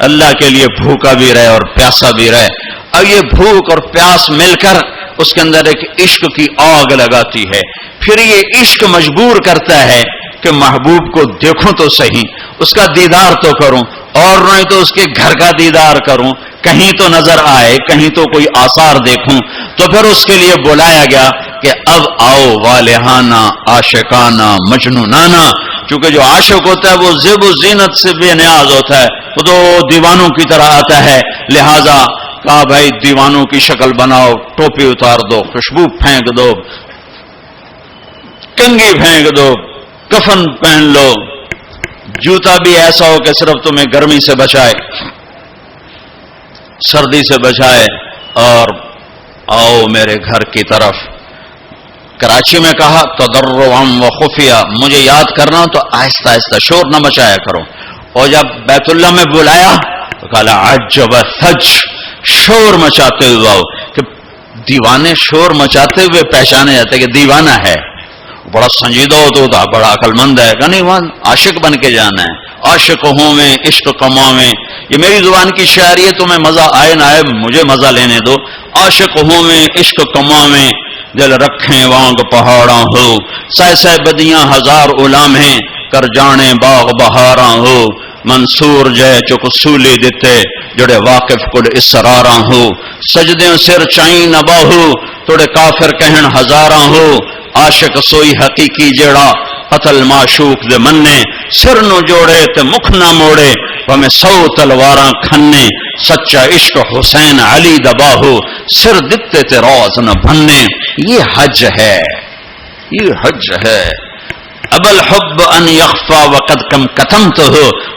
اللہ کے لیے بھوکا بھی رہے اور پیاسا بھی رہے۔ اب یہ بھوک اور پیاس مل کر اس کے اندر ایک عشق کی آگ لگاتی ہے۔ پھر یہ عشق مجبور کرتا ہے کہ محبوب کو دیکھوں تو صحیح، اس کا دیدار تو کروں، اور نہیں تو اس کے گھر کا دیدار کروں، کہیں تو نظر آئے، کہیں تو کوئی آثار دیکھوں۔ تو پھر اس کے لیے بلایا گیا کہ اب آؤ والہانہ عاشقانہ مجنونانہ، چونکہ جو عاشق ہوتا ہے وہ زیب و زینت سے بے نیاز ہوتا ہے، وہ تو دیوانوں کی طرح آتا ہے، لہذا کہا بھائی دیوانوں کی شکل بناؤ، ٹوپی اتار دو، خوشبو پھینک دو، کنگھی پھینک دو، کفن پہن لو، جوتا بھی ایسا ہو کہ صرف تمہیں گرمی سے بچائے، سردی سے بچائے، اور آؤ میرے گھر کی طرف۔ کراچی میں کہا تضرعا و خفیہ، مجھے یاد کرنا تو آہستہ آہستہ، شور نہ مچایا کرو۔ اور جب بیت اللہ میں بلایا تو کہا عجب ثج، شور مچاتے ہوئے آؤ۔ کہ دیوانے شور مچاتے ہوئے پہچانے جاتے کہ دیوانہ ہے، بڑا سنجیدہ ہوتا، بڑا عقل مند ہے، کہ نہیں وہاں عاشق بن کے جانا ہے۔ عاشق ہوں میں عشق کماویں، یہ میری زبان کی شاعری ہے، تمہیں مزہ آئے نہ آئے مجھے مزہ لینے دو۔ عاشق ہوں میں عشق کماویں، دل رکھیں وانگ پہاڑاں ہو، سہ سہ بدیاں ہزار غلامیں، کر جانے باغ بہاراں ہو۔ منصور جے چک سولی دیتے، جڑے واقف کل اسراراں ہو۔ سجدیں سر چائیں نہ باہو، توڑے کافر کہن ہزاراں ہو۔ عاشق سوئی حقیقی جڑا، قتل معشوق دے مننے، سر نو جوڑے تے مکھ نہ موڑے، ہمیں 100 تلواراں کھنے۔ سچا عشق حسین علی دباہو، سر دتے تے روز نہ بھنے۔ یہ حج ہے، یہ حج ہے۔ اب الحب ان یخفا وقد کم کتمتہ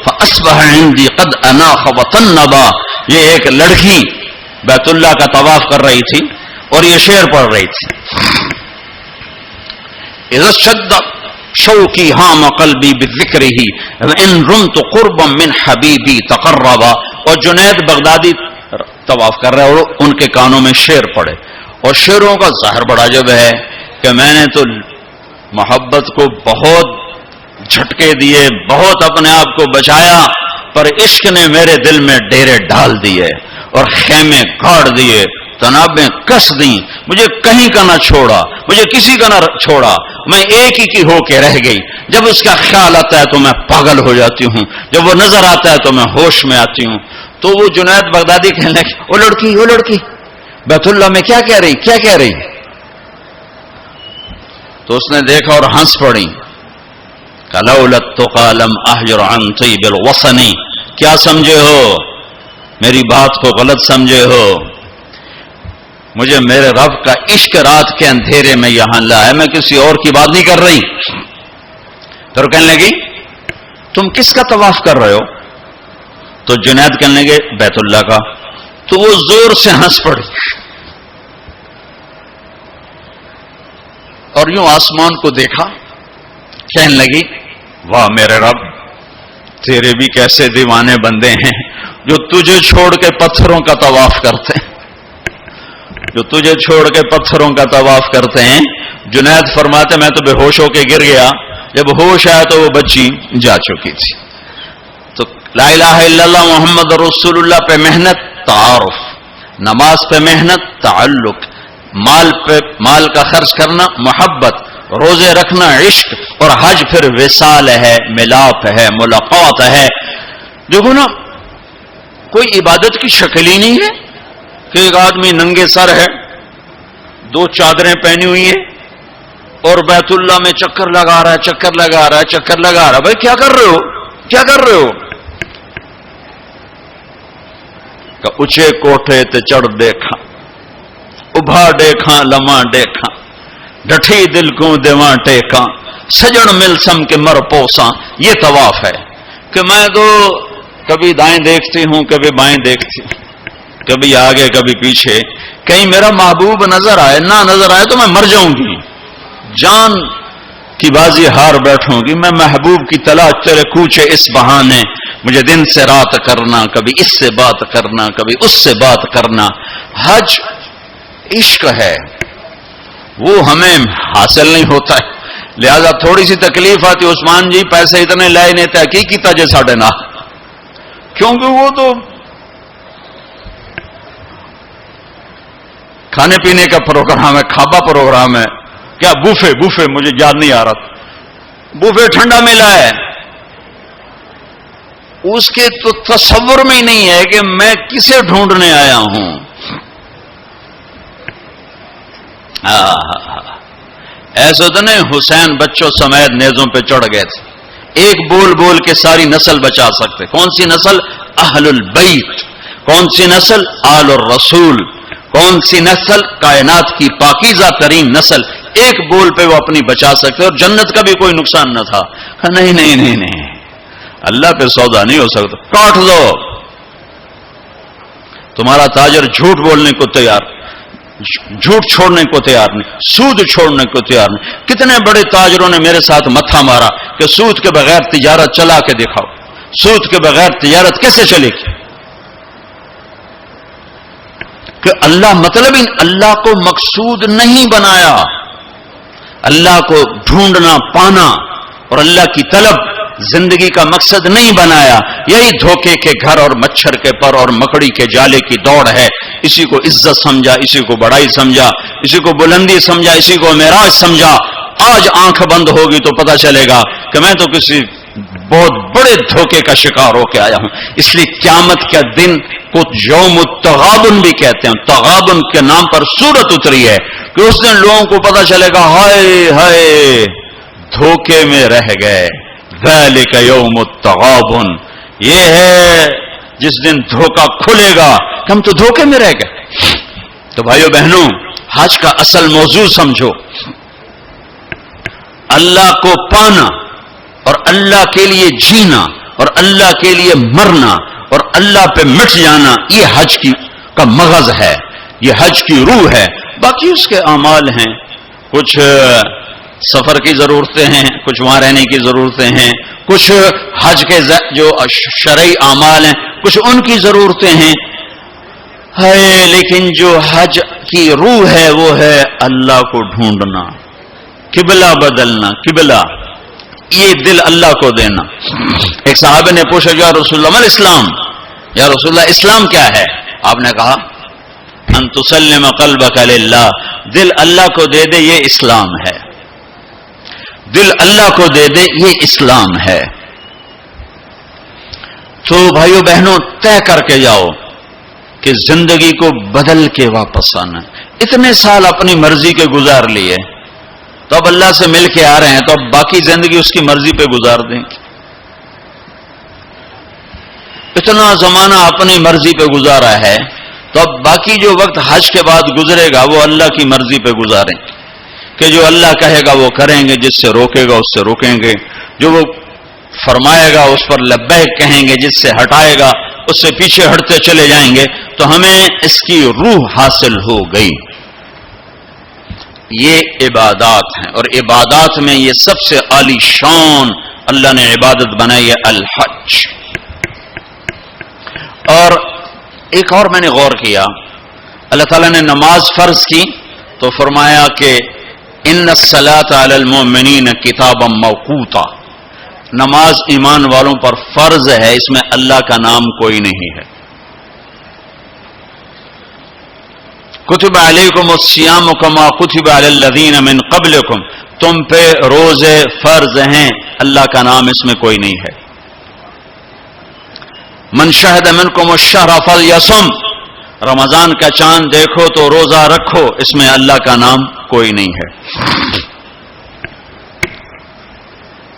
فاصبح عندی قد اناخ وطنبا۔ یہ ایک لڑکی بیت اللہ کا طواف کر رہی تھی اور یہ شعر پڑھ رہی تھی، اذا شد شوقی ہام قلبی بذکرہ وان رمت قربا من حبیبی تقربا۔ اور جنید بغدادی طواف کر رہے اور ان کے کانوں میں شعر پڑے، اور شعروں کا ظاہر بڑا جب ہے کہ میں نے تو محبت کو بہت جھٹکے دیے، بہت اپنے آپ کو بچایا، پر عشق نے میرے دل میں ڈیرے ڈال دیے اور خیمے گاڑ دیے، تنابیں کس دیں، مجھے کہیں کا نہ چھوڑا، مجھے کسی کا نہ چھوڑا، میں ایک ہی کی ہو کے رہ گئی۔ جب اس کا خیال آتا ہے تو میں پاگل ہو جاتی ہوں، جب وہ نظر آتا ہے تو میں ہوش میں آتی ہوں۔ تو وہ جنید بغدادی کہنے لگے وہ لڑکی بیت اللہ میں کیا کہہ رہی؟ تو اس نے دیکھا اور ہنس پڑی، لولا التقى لم اهجر عن طيب الوطن۔ کیا سمجھے ہو؟ میری بات کو غلط سمجھے ہو، مجھے میرے رب کا عشق رات کے اندھیرے میں یہاں لایا، میں کسی اور کی بات نہیں کر رہی۔ پھر کہنے لگی تم کس کا طواف کر رہے ہو؟ تو جنید کہنے لگے بیت اللہ کا۔ تو وہ زور سے ہنس پڑی اور یوں آسمان کو دیکھا، کہنے لگی واہ میرے رب، تیرے بھی کیسے دیوانے بندے ہیں جو تجھے چھوڑ کے پتھروں کا طواف کرتے ہیں، جو تجھے چھوڑ کے پتھروں کا طواف کرتے ہیں۔ جنید فرماتے میں تو بے ہوش ہو کے گر گیا، جب ہوش آیا تو وہ بچی جا چکی تھی۔ تو لا الہ الا اللہ محمد رسول اللہ پہ محنت تعارف، نماز پہ محنت تعلق، مال کا خرچ کرنا محبت، روزے رکھنا عشق، اور حج پھر وصال ہے، ملاپ ہے، ملاقات ہے۔ دیکھو نا، کوئی عبادت کی شکل ہی نہیں ہے کہ ایک آدمی ننگے سر ہے، 2 چادریں پہنی ہوئی ہیں اور بیت اللہ میں چکر لگا رہا ہے، چکر لگا رہا ہے، چکر لگا رہا ہے۔ بھائی کیا کر رہے ہو، کیا کر رہے ہو؟ کہ اچھے کوٹھے تے چڑھ دیکھا، ابھا دیکھا لمحہ دیکھا، ڈٹھی دل کو دیواں ٹیکاں، سجن مل سم کے مر پوساں۔ یہ طواف ہے کہ میں تو کبھی دائیں دیکھتی ہوں، کبھی بائیں دیکھتی ہوں، کبھی آگے کبھی پیچھے، کہیں میرا محبوب نظر آئے، نہ نظر آئے تو میں مر جاؤں گی، جان کی بازی ہار بیٹھوں گی۔ میں محبوب کی تلاش تیرے کوچے اس بہانے، مجھے دن سے رات کرنا، کبھی اس سے بات کرنا، کبھی اس سے بات کرنا۔ حج عشق ہے، وہ ہمیں حاصل نہیں ہوتا ہے، لہذا تھوڑی سی تکلیف آتی۔ عثمان جی پیسے اتنے لائے نہیں، تحقیق کی تجے ساڑھے نہ، کیونکہ وہ تو کھانے پینے کا پروگرام ہے، کھابا پروگرام ہے، کیا بوفے مجھے یاد نہیں آ رہا، بوفے ٹھنڈا ملا ہے، اس کے تو تصور میں ہی نہیں ہے کہ میں کسے ڈھونڈنے آیا ہوں۔ ایسے تو نہیں حسین بچوں سمیت نیزوں پہ چڑھ گئے تھے، ایک بول بول کے ساری نسل بچا سکتے۔ کون سی نسل؟ اہل البیت۔ کون سی نسل؟ آل الرسول۔ کون سی نسل؟ کائنات کی پاکیزہ ترین نسل۔ ایک بول پہ وہ اپنی بچا سکتے، اور جنت کا بھی کوئی نقصان نہ تھا۔ نہیں نہیں نہیں نہیں، اللہ پہ سودا نہیں ہو سکتا، کاٹ دو۔ تمہارا تاجر جھوٹ بولنے کو تیار، جھوٹ چھوڑنے کو تیار نہیں، سود چھوڑنے کو تیار نہیں۔ کتنے بڑے تاجروں نے میرے ساتھ متھا مارا کہ سود کے بغیر تجارت چلا کے دکھاؤ، سود کے بغیر تجارت کیسے چلے گی؟ کہ اللہ مطلب اللہ کو مقصود نہیں بنایا، اللہ کو ڈھونڈنا پانا اور اللہ کی طلب زندگی کا مقصد نہیں بنایا۔ یہی دھوکے کے گھر اور مچھر کے پر اور مکڑی کے جالے کی دوڑ ہے۔ اسی کو عزت سمجھا، اسی کو بڑائی سمجھا، اسی کو بلندی سمجھا، اسی کو معراج سمجھا۔ آج آنکھ بند ہوگی تو پتہ چلے گا کہ میں تو کسی بہت بڑے دھوکے کا شکار ہو کے آیا ہوں۔ اس لیے قیامت کا دن کو یوم التغابن بھی کہتے ہیں، تغابن کے نام پر سورت اتری ہے کہ اس دن لوگوں کو پتہ چلے گا ہائے ہائے دھوکے میں رہ گئے۔ ذالک یوم التغابن، یہ ہے جس دن دھوکہ کھلے گا کہ ہم تو دھوکے میں رہ گئے۔ تو بھائیو بہنوں، حج کا اصل موضوع سمجھو، اللہ کو پانا اور اللہ کے لیے جینا اور اللہ کے لیے مرنا اور اللہ پہ مٹ جانا، یہ حج کا مغز ہے، یہ حج کی روح ہے۔ باقی اس کے اعمال ہیں، کچھ سفر کی ضرورتیں ہیں، کچھ وہاں رہنے کی ضرورتیں ہیں، کچھ حج کے جو شرعی اعمال ہیں کچھ ان کی ضرورتیں ہیں، لیکن جو حج کی روح ہے وہ ہے اللہ کو ڈھونڈنا، قبلہ بدلنا، قبلہ یہ دل اللہ کو دینا۔ ایک صحابہ نے پوچھا یا رسول اللہ الاسلام، یا رسول اللہ اسلام کیا ہے؟ آپ نے کہا ان تسلم قلبک للہ، دل اللہ کو دے دے یہ اسلام ہے، دل اللہ کو دے دے یہ اسلام ہے۔ تو بھائیو بہنوں طے کر کے جاؤ کہ زندگی کو بدل کے واپس آنا۔ اتنے سال اپنی مرضی کے گزار لیے، تو اب اللہ سے مل کے آ رہے ہیں، تو اب باقی زندگی اس کی مرضی پہ گزار دیں گے۔ اتنا زمانہ اپنی مرضی پہ گزارا ہے، تو اب باقی جو وقت حج کے بعد گزرے گا وہ اللہ کی مرضی پہ گزاریں گے کہ جو اللہ کہے گا وہ کریں گے، جس سے روکے گا اس سے روکیں گے، جو وہ فرمائے گا اس پر لبیک کہیں گے، جس سے ہٹائے گا اس سے پیچھے ہٹتے چلے جائیں گے۔ تو ہمیں اس کی روح حاصل ہو گئی۔ یہ عبادات ہیں، اور عبادات میں یہ سب سے عالی شان اللہ نے عبادت بنائی ہے الحج۔ اور ایک اور میں نے غور کیا، اللہ تعالیٰ نے نماز فرض کی تو فرمایا کہ ان الصلاۃ علی المؤمنین کتابا موقوتا، نماز ایمان والوں پر فرض ہے، اس میں اللہ کا نام کوئی نہیں ہے۔ کتب علیکم الصیام کما کتب علی الذین من قبلکم، تم پہ روزے فرض ہیں، اللہ کا نام اس میں کوئی نہیں ہے۔ من شہد منکم الشہر فلیصم، رمضان کا چاند دیکھو تو روزہ رکھو، اس میں اللہ کا نام کوئی نہیں ہے۔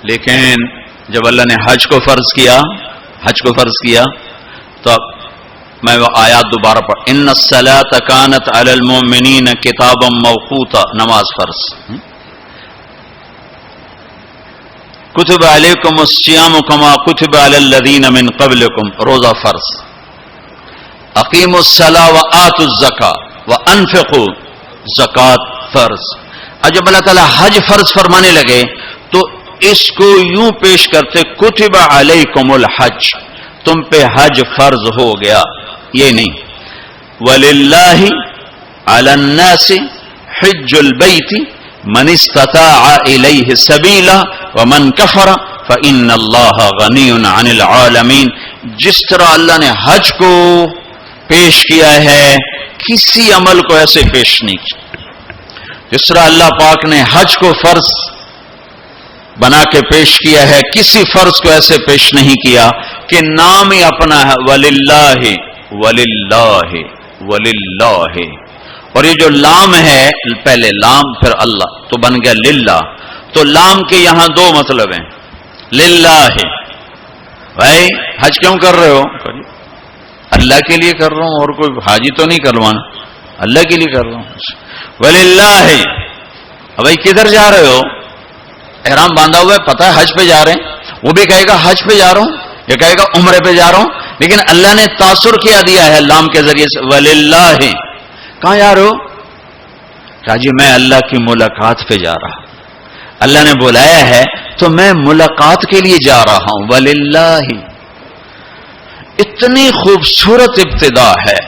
لیکن جب اللہ نے حج کو فرض کیا تو میں وہ آیات دوبارہ پڑھ، ان الصلاۃ کانت علی المؤمنین کتابا موقوتا، نماز فرض۔ کتب علیکم الصیام کما کتب علی الذین من قبلکم، روزہ فرض۔ اقیموا الصلاۃ وآتوا الزکاۃ وانفقوا، زکوٰۃ فرض۔ اور جب اللہ تعالیٰ حج فرض فرمانے لگے تو اس کو یوں پیش کرتے، کتب علیکم الحج، تم پہ حج فرض ہو گیا، یہ نہیں۔ وَلِلَّهِ عَلَى النَّاسِ حِجُّ الْبَيْتِ مَنِ اسْتَطَاعَ إِلَيْهِ سَبِيلًا وَمَنْ كَفَرَ فَإِنَّ اللَّهَ غَنِيٌّ عَنِ الْعَالَمِينَ۔ جس طرح اللہ نے حج کو پیش کیا ہے، کسی عمل کو ایسے پیش نہیں کیا۔ جس طرح اللہ پاک نے حج کو فرض بنا کے پیش کیا ہے، کسی فرض کو ایسے پیش نہیں کیا کہ نام ہی اپنا ہے، وَلِلَّهِ وَلِلَّهِ وَلِلَّهِ، اور یہ جو لام ہے، پہلے لام پھر اللہ تو بن گیا للہ۔ تو لام کے یہاں دو مطلب ہیں، للہ، بھائی حج کیوں کر رہے ہو؟ اللہ کے لیے کر رہا ہوں، اور کوئی حاجی تو نہیں کروانا، اللہ کے لیے کر رہا ہوں۔ وَلِلَّهِ، بھائی کدھر جا رہے ہو؟ احرام باندھا ہوا ہے، پتہ ہے حج پہ جا رہے ہیں، وہ بھی کہے گا حج پہ جا رہا ہوں، یہ کہے گا عمرے پہ جا رہا ہوں، لیکن اللہ نے تاثر کیا دیا ہے لام کے ذریعے سے، وَلِلَّهِ۔ کہاں جا رہے ہو؟ کہا جی میں اللہ کی ملاقات پہ جا رہا ہوں، اللہ نے بلایا ہے تو میں ملاقات کے لیے جا رہا ہوں، وَلِلَّهِ۔ اتنی خوبصورت ابتدا ہے،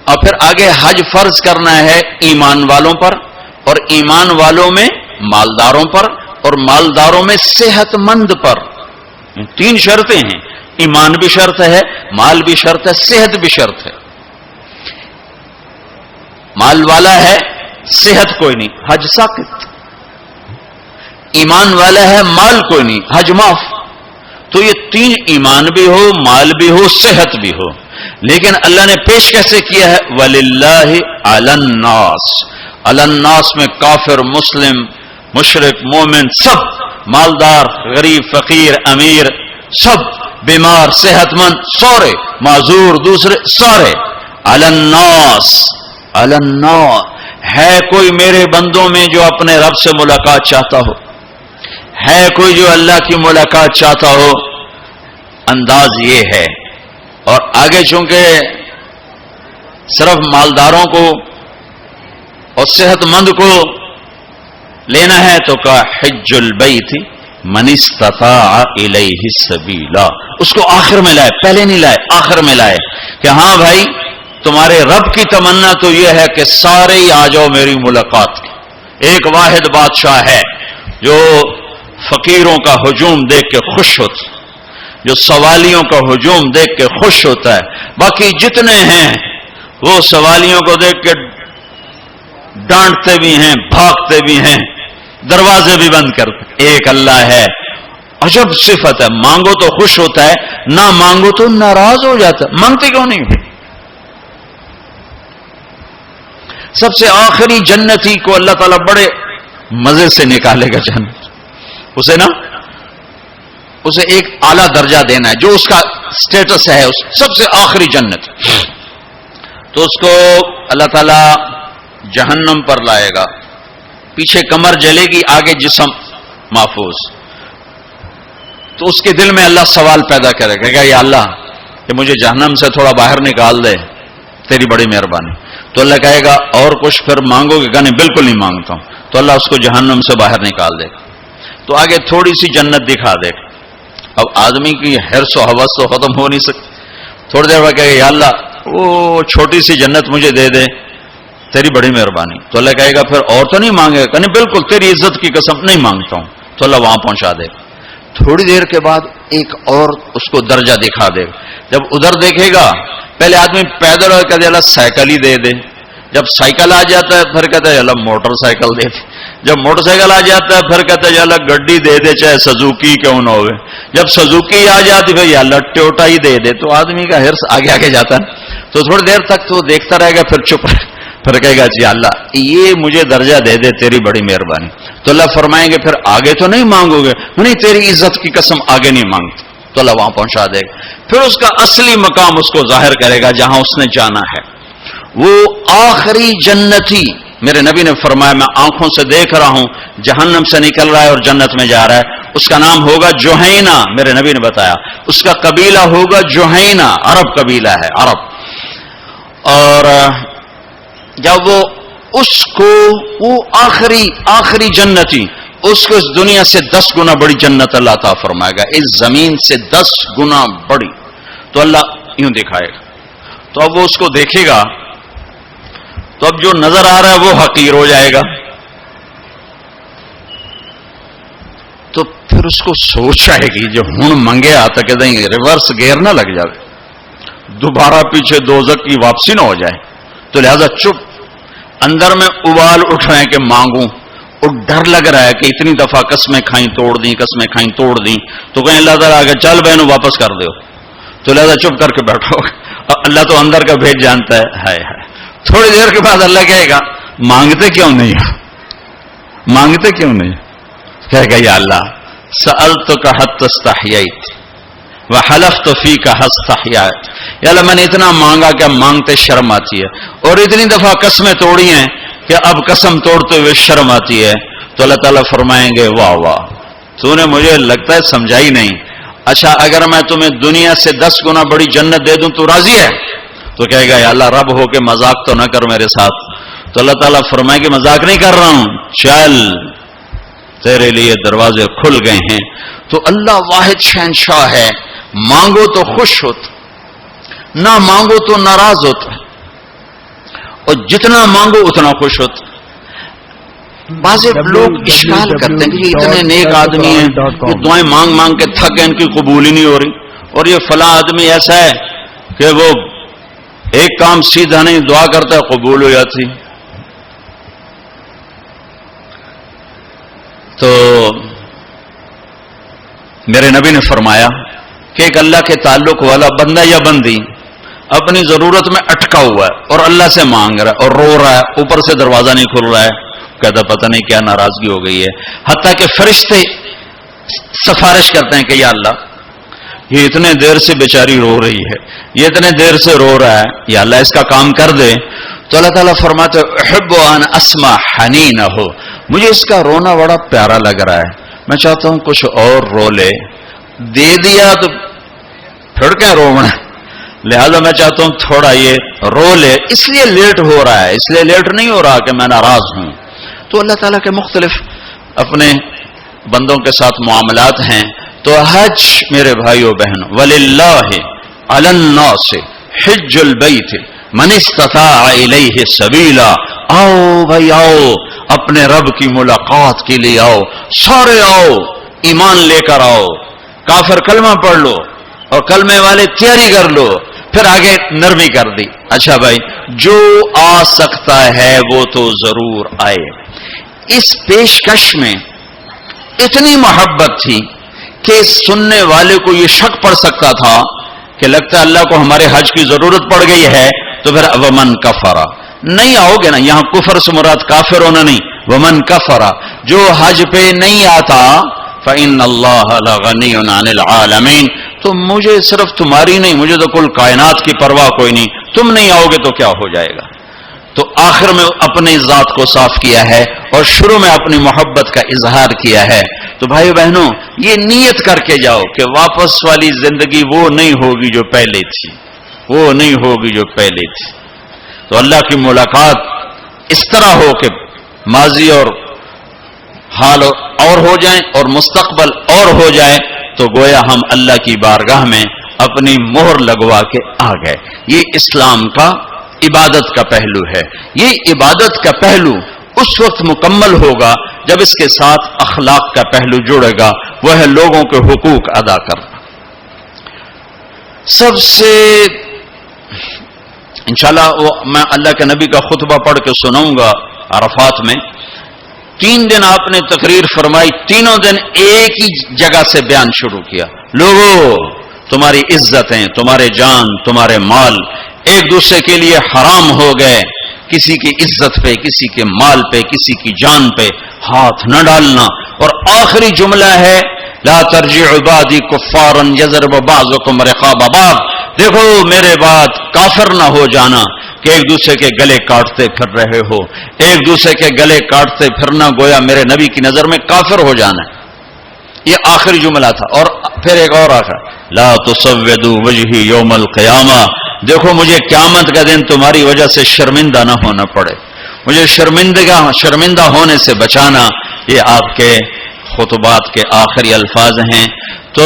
اور پھر آگے حج فرض کرنا ہے ایمان والوں پر، اور ایمان والوں میں مالداروں پر، اور مالداروں میں صحت مند پر۔ تین شرطیں ہیں، ایمان بھی شرط ہے، مال بھی شرط ہے، صحت بھی شرط ہے۔ مال والا ہے، صحت کوئی نہیں، حج ساقط۔ ایمان والا ہے، مال کوئی نہیں، حج معاف۔ تو یہ تین، ایمان بھی ہو، مال بھی ہو، صحت بھی ہو، لیکن اللہ نے پیش کیسے کیا ہے؟ وَلِلَّهِ عَلَى النَّاسِ، علی الناس میں کافر، مسلم، مشرک، مومن، سب، مالدار، غریب، فقیر، امیر، سب، بیمار، صحت مند، سارے، معذور، دوسرے، سارے، علی الناس، علی الناس۔ ہے کوئی میرے بندوں میں جو اپنے رب سے ملاقات چاہتا ہو؟ ہے کوئی جو اللہ کی ملاقات چاہتا ہو؟ انداز یہ ہے۔ اور آگے چونکہ صرف مالداروں کو اور صحت مند کو لینا ہے تو کہا حج البیت من استطاع الیہ السبیلا، اس کو آخر میں لائے، پہلے نہیں لائے، آخر میں لائے کہ ہاں بھائی تمہارے رب کی تمنا تو یہ ہے کہ سارے ہی آ جاؤ میری ملاقات کی۔ ایک واحد بادشاہ ہے جو فقیروں کا ہجوم دیکھ کے خوش ہوتا، جو سوالیوں کا ہجوم دیکھ کے خوش ہوتا ہے، باقی جتنے ہیں وہ سوالیوں کو دیکھ کے ڈانٹتے بھی ہیں، بھاگتے بھی ہیں، دروازے بھی بند کرتے۔ ایک اللہ ہے، عجب صفت ہے، مانگو تو خوش ہوتا ہے، نہ مانگو تو ناراض ہو جاتا ہے۔ مانگتے کیوں نہیں؟ سب سے آخری جنتی کو اللہ تعالیٰ بڑے مزے سے نکالے گا جنت، اسے ایک اعلیٰ درجہ دینا ہے جو اس کا سٹیٹس ہے، سب سے آخری جنت، تو اس کو اللہ تعالیٰ جہنم پر لائے گا، پیچھے کمر جلے گی، آگے جسم محفوظ۔ تو اس کے دل میں اللہ سوال پیدا کرے گا کہ یا اللہ کہ مجھے جہنم سے تھوڑا باہر نکال دے، تیری بڑی مہربانی۔ تو اللہ کہے گا اور کچھ پھر مانگو گے؟ کہنے بالکل نہیں مانگتا ہوں. تو اللہ اس کو جہنم سے باہر نکال دے گا. تو آگے تھوڑی سی جنت دکھا دے گا. اب آدمی کی حرص و حوث تو ختم ہو نہیں سکتی. تھوڑی دیر بعد کہے گا یا اللہ وہ چھوٹی سی جنت مجھے دے دے، تیری بڑی مہربانی. تو اللہ کہے گا پھر اور تو نہیں مانگے گا؟ کہنے بالکل تیری عزت کی قسم نہیں مانگتا ہوں. تو اللہ وہاں پہنچا دے گا. تھوڑی دیر کے بعد ایک اور اس کو درجہ دکھا دے گا. جب ادھر دیکھے گا پہلے آدمی پیدل ہو کہتے اللہ سائیکل ہی دے دے. جب سائیکل آ جاتا ہے پھر کہتا ہے اللہ موٹر سائیکل دے دے. جب موٹر سائیکل آ جاتا ہے پھر کہتا ہے اللہ گڈی دے دے چاہے سزوکی کیوں نہ ہوئے. جب سزوکی آ جاتی پھر اللہ ٹوٹا ہی دے دے. تو آدمی کا حرص آگے آگے جاتا ہے. تو تھوڑی دیر تک تو دیکھتا رہے گا پھر چپ رہے، پھر کہے گا جی اللہ یہ مجھے درجہ دے دے تیری بڑی مہربانی. تو اللہ فرمائیں گے پھر آگے تو نہیں مانگو گے؟ نہیں تیری عزت کی قسم آگے نہیں مانگتا. تو اللہ وہاں پہنچا دے گا. پھر اس کا اصلی مقام اس کو ظاہر کرے گا جہاں اس نے جانا ہے. وہ آخری جنتی، میرے نبی نے فرمایا میں آنکھوں سے دیکھ رہا ہوں جہنم سے نکل رہا ہے اور جنت میں جا رہا ہے. اس کا نام ہوگا جوہینہ. میرے نبی نے بتایا اس کا قبیلہ ہوگا جوہینہ، عرب قبیلہ ہے، عرب. اور جب وہ اس کو وہ آخری جنتی اس کو اس دنیا سے 10 گنا بڑی جنت اللہ تعالیٰ فرمائے گا، اس زمین سے 10 گنا بڑی. تو اللہ یوں دکھائے گا. تو اب وہ اس کو دیکھے گا تو اب جو نظر آ رہا ہے وہ حقیر ہو جائے گا. تو پھر اس کو سوچ آئے گی جو ہوں منگے آتا کہ نہیں ریورس گیئر نہ لگ جائے، دوبارہ پیچھے دوزخ کی واپسی نہ ہو جائے. تو لہذا چپ، اندر میں ابال اٹھ رہے ہیں کہ مانگوں، اور ڈر لگ رہا ہے کہ اتنی دفعہ قسمیں کھائیں توڑ دیں، قسمیں کھائیں توڑ دیں. تو کہیں اللہ تعالیٰ آگے چل بہنوں واپس کر دو. تو لہذا چپ کر کے بیٹھو. اللہ تو اندر کا بھید جانتا ہے. ہائے ہائے. تھوڑی دیر کے بعد اللہ کہے گا مانگتے کیوں نہیں ہو؟ مانگتے کیوں نہیں؟ کہے گا یا اللہ سألتک حتی استحییت وحلفت فیک حتی استحییت. یا اللہ میں نے اتنا مانگا کہ اب مانگتے شرم آتی ہے، اور اتنی دفعہ قسمیں توڑی ہیں کہ اب قسم توڑتے ہوئے شرم آتی ہے. تو اللہ تعالیٰ فرمائیں گے واہ واہ تو نے مجھے لگتا ہے سمجھائی نہیں. اچھا اگر میں تمہیں دنیا سے 10 گنا بڑی جنت دے دوں تو راضی ہے؟ تو کہے گا یا اللہ رب ہو کے مذاق تو نہ کر میرے ساتھ. تو اللہ تعالیٰ فرمائے کہ مذاق نہیں کر رہا ہوں، چل تیرے لیے دروازے کھل گئے ہیں. تو اللہ واحد شہنشاہ ہے، مانگو تو خوش ہوتا، نہ مانگو تو ناراض ہوتا، اور جتنا مانگو اتنا خوش ہوتا. بعض لوگ اشکال کرتے ہیں کہ یہ اتنے نیک آدمی ہیں، یہ دعائیں مانگ مانگ کے تھک ان کی قبول ہی نہیں ہو رہی، اور یہ فلاں آدمی ایسا ہے کہ وہ ایک کام سیدھا نہیں دعا کرتا ہے قبول ہو جاتی. تو میرے نبی نے فرمایا کہ ایک اللہ کے تعلق والا بندہ یا بندی اپنی ضرورت میں اٹکا ہوا ہے اور اللہ سے مانگ رہا ہے اور رو رہا ہے، اوپر سے دروازہ نہیں کھل رہا ہے، کہتا پتہ نہیں کیا ناراضگی ہو گئی ہے. حتیٰ کہ فرشتے سفارش کرتے ہیں کہ یا اللہ یہ اتنے دیر سے بیچاری رو رہی ہے، یہ اتنے دیر سے رو رہا ہے، یا اللہ اس کا کام کر دے. تو اللہ تعالیٰ فرماتے احب ان اسمع حنینہ، مجھے اس کا رونا بڑا پیارا لگ رہا ہے، میں چاہتا ہوں کچھ اور رو لے. دے دیا تو پھر کیا رونا، لہذا میں چاہتا ہوں تھوڑا یہ رو لے، اس لیے لیٹ ہو رہا ہے، اس لیے لیٹ نہیں ہو رہا کہ میں ناراض ہوں. تو اللہ تعالیٰ کے مختلف اپنے بندوں کے ساتھ معاملات ہیں. تو حج میرے بھائیو بہنوں، وَلِلَّهِ عَلَى النَّاسِ حِجُّ الْبَيْتِ مَنِ اسْتَطَاعَ إِلَيْهِ سَبِيلًا. آؤ بھائی آؤ، اپنے رب کی ملاقات کے لیے آؤ، سارے آؤ، ایمان لے کر آؤ. کافر کلمہ پڑھ لو اور کلمے والے تیاری کر لو. پھر آگے نرمی کر دی، اچھا بھائی جو آ سکتا ہے وہ تو ضرور آئے. اس پیشکش میں اتنی محبت تھی کہ سننے والے کو یہ شک پڑ سکتا تھا کہ لگتا ہے اللہ کو ہمارے حج کی ضرورت پڑ گئی ہے. تو پھر ومن کفرا، نہیں آؤ گے نا، یہاں کفر سے مراد کافر ہونا نہیں، ومن کفرا جو حج پہ نہیں آتا فإن اللہ لغنی عن العالمین، تو مجھے صرف تمہاری نہیں، مجھے تو کل کائنات کی پرواہ کوئی نہیں، تم نہیں آؤ گے تو کیا ہو جائے گا. تو آخر میں اپنی ذات کو صاف کیا ہے اور شروع میں اپنی محبت کا اظہار کیا ہے. تو بھائیو بہنوں یہ نیت کر کے جاؤ کہ واپس والی زندگی وہ نہیں ہوگی جو پہلے تھی، وہ نہیں ہوگی جو پہلے تھی. تو اللہ کی ملاقات اس طرح ہو کہ ماضی اور حال اور ہو جائیں اور مستقبل اور ہو جائے، تو گویا ہم اللہ کی بارگاہ میں اپنی مہر لگوا کے آ گئے۔ یہ اسلام کا عبادت کا پہلو ہے۔ یہ عبادت کا پہلو اس وقت مکمل ہوگا جب اس کے ساتھ اخلاق کا پہلو جڑے گا، وہ ہے لوگوں کے حقوق ادا کرنا۔ سب سے انشاءاللہ میں اللہ کے نبی کا خطبہ پڑھ کے سناؤں گا عرفات میں۔ 3 دن آپ نے تقریر فرمائی، تینوں دن ایک ہی جگہ سے بیان شروع کیا، لوگوں تمہاری عزتیں، تمہارے جان، تمہارے مال ایک دوسرے کے لیے حرام ہو گئے، کسی کی عزت پہ، کسی کے مال پہ، کسی کی جان پہ ہاتھ نہ ڈالنا۔ اور آخری جملہ ہے لا ترجعوا عبادی کفارا یضرب بعضکم رقاب بعض، دیکھو میرے بعد کافر نہ ہو جانا کہ ایک دوسرے کے گلے کاٹتے پھر رہے ہو، ایک دوسرے کے گلے کاٹتے پھرنا گویا میرے نبی کی نظر میں کافر ہو جانا ہے۔ یہ آخری جملہ تھا۔ اور پھر ایک اور آخر لا تسودوا وجہی یوم القیامہ، دیکھو مجھے قیامت کا دن تمہاری وجہ سے شرمندہ نہ ہونا پڑے، مجھے شرمندہ ہونے سے بچانا۔ یہ آپ کے خطبات کے آخری الفاظ ہیں۔ تو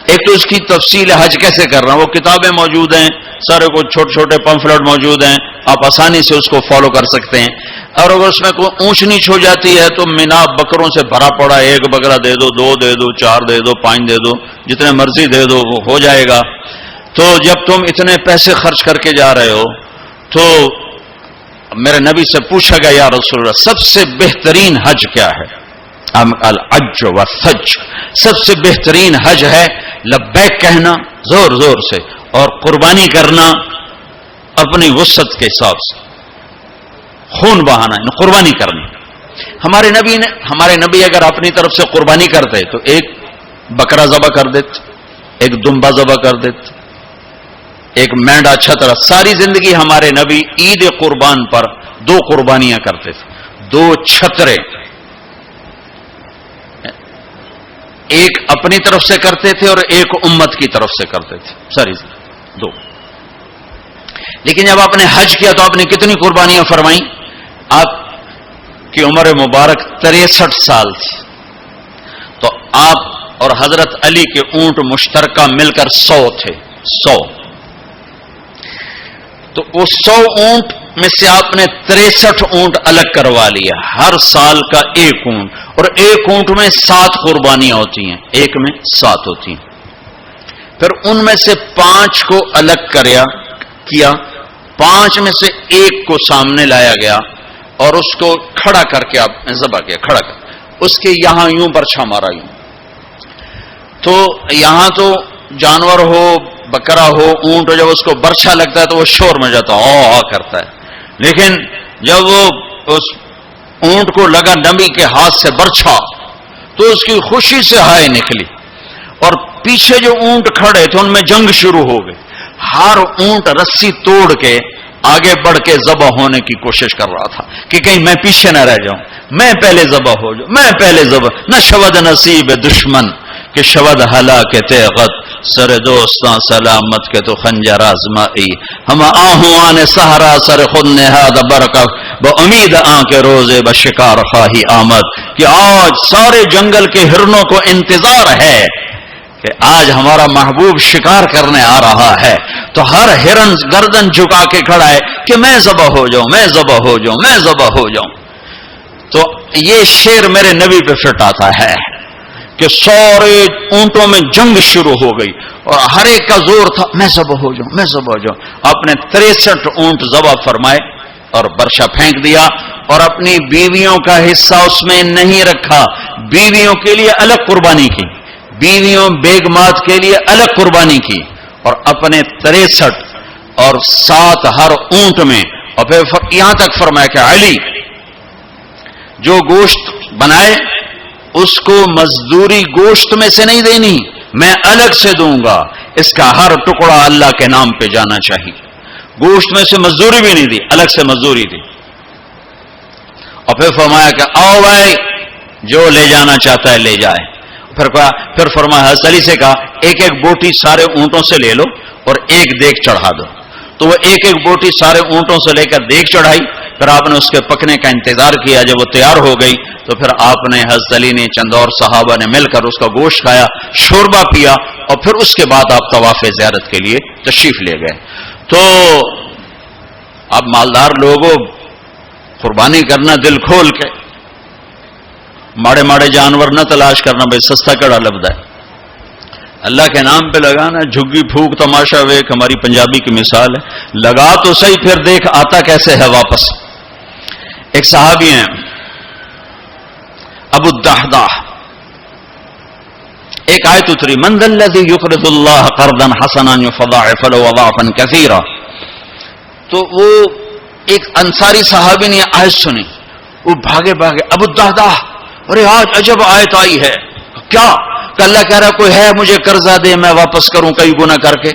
ایک تو اس کی تفصیل حج کیسے کر رہا ہوں، وہ کتابیں موجود ہیں، سارے کو چھوٹے چھوٹے پمفلٹ موجود ہیں، آپ آسانی سے اس کو فالو کر سکتے ہیں۔ اور اگر اس میں کوئی اونچ نیچ ہو جاتی ہے تو مناب بکروں سے بھرا پڑا، 1 بکرا دے دو، 2 دے دو، 4 دے دو، 5 دے دو، جتنے مرضی دے دو وہ ہو جائے گا۔ تو جب تم اتنے پیسے خرچ کر کے جا رہے ہو تو میرے نبی سے پوچھا گیا یا رسول اللہ سب سے بہترین حج کیا ہے؟ الحج والثج، سب سے بہترین حج ہے لبیک کہنا زور زور سے اور قربانی کرنا اپنی وسعت کے حساب سے، خون بہانا، قربانی کرنی۔ ہمارے نبی اگر اپنی طرف سے قربانی کرتے تو 1 بکرا ذبح کر دیتے، 1 دمبا ذبح کر دیتے، 1 مینڈا چھترا۔ ساری زندگی ہمارے نبی عید قربان پر 2 قربانیاں کرتے تھے، 2 چھترے، 1 اپنی طرف سے کرتے تھے اور 1 امت کی طرف سے کرتے تھے، ساری 2۔ لیکن جب آپ نے حج کیا تو آپ نے کتنی قربانیاں فرمائیں؟ آپ کی عمر مبارک 63 سال تھی، تو آپ اور حضرت علی کے اونٹ مشترکہ مل کر 100 تھے، 100۔ تو اس 100 اونٹ میں سے آپ نے 63 اونٹ الگ کروا لیا، ہر سال کا 1 اونٹ، اور 1 اونٹ میں 7 قربانیاں ہوتی ہیں، 1 میں 7 ہوتی ہیں۔ پھر ان میں سے 5 کو الگ کیا، 5 میں سے 1 کو سامنے لایا گیا اور اس کو کھڑا کر کے آپ نے ذبح کیا، کھڑا کر اس کے یہاں یوں برچھا مارا یوں۔ تو یہاں تو جانور ہو، بکرا ہو، اونٹ ہو، جب اس کو برچھا لگتا ہے تو وہ شور میں جاتا ہے، کرتا ہے۔ لیکن جب وہ اس اونٹ کو لگا نبی کے ہاتھ سے برچھا تو اس کی خوشی سے ہائے نکلی، اور پیچھے جو اونٹ کھڑے تھے ان میں جنگ شروع ہو گئی۔ ہر اونٹ رسی توڑ کے آگے بڑھ کے ذبح ہونے کی کوشش کر رہا تھا کہ کہیں میں پیچھے نہ رہ جاؤں، میں پہلے ذبح ہو جاؤں، میں پہلے ذبح نہ شود نصیب دشمن کہ شود ہلاکت غد، سر دوستاں سلامت کے تو خنجر آزمائی، ہم آہوان سہرا سر خود نہاد برکف با امید آن کے روزے بشکار خواہی آمد، کہ آج سارے جنگل کے ہرنوں کو انتظار ہے کہ آج ہمارا محبوب شکار کرنے آ رہا ہے۔ تو ہر ہرن گردن جھکا کے کھڑا ہے کہ میں ذبح ہو جاؤں، میں ذبح ہو جاؤں، میں ذبح ہو جاؤں۔ تو یہ شعر میرے نبی پہ فٹ آتا ہے کہ سارے اونٹوں میں جنگ شروع ہو گئی اور ہر ایک کا زور تھا میں ذبح ہو جاؤں، میں ذبح ہو جاؤں۔ آپ نے 63 اونٹ ذبح فرمائے اور برشا پھینک دیا، اور اپنی بیویوں کا حصہ اس میں نہیں رکھا، بیویوں کے لیے الگ قربانی کی، بیویوں بیگمات کے لیے الگ قربانی کی، اور اپنے 63 اور 7 ہر اونٹ میں، اور پھر یہاں تک فرمایا کہ علی جو گوشت بنائے اس کو مزدوری گوشت میں سے نہیں دینی، میں الگ سے دوں گا، اس کا ہر ٹکڑا اللہ کے نام پہ جانا چاہیے۔ گوشت میں سے مزدوری بھی نہیں دی، الگ سے مزدوری دی، اور پھر فرمایا کہ آؤ بھائی جو لے جانا چاہتا ہے لے جائے۔ پھر فرمایا حضرت علی سے کہا ایک ایک بوٹی سارے اونٹوں سے لے لو اور ایک دیگ چڑھا دو۔ تو وہ ایک ایک بوٹی سارے اونٹوں سے لے کر دیکھ چڑھائی، پھر آپ نے اس کے پکنے کا انتظار کیا، جب وہ تیار ہو گئی تو پھر آپ نے، حضرت علی نے، چند اور صحابہ نے مل کر اس کا گوشت کھایا، شوربہ پیا، اور پھر اس کے بعد آپ طواف زیارت کے لیے تشریف لے گئے۔ تو اب مالدار لوگوں قربانی کرنا دل کھول کے، ماڑے ماڑے جانور نہ تلاش کرنا، بھائی سستا کڑا لبدا ہے، اللہ کے نام پہ لگانا، جھگی پھونک تماشا ویک، ہماری پنجابی کی مثال ہے، لگا تو صحیح پھر دیکھ آتا کیسے ہے واپس۔ ایک صحابی ہیں ابو الدحداح، ایک آیت اتری، من ذا الذی یقرض اللہ قرضا حسنا یضاعف له اضعافا کثیرا، تو وہ ایک انصاری صحابی نے آیت سنی، وہ بھاگے ابو الدحداح، ارے آج عجب آیت آئی ہے، کیا کہ اللہ کہہ رہا کوئی ہے مجھے قرضہ دے میں واپس کروں کئی گنا کر کے۔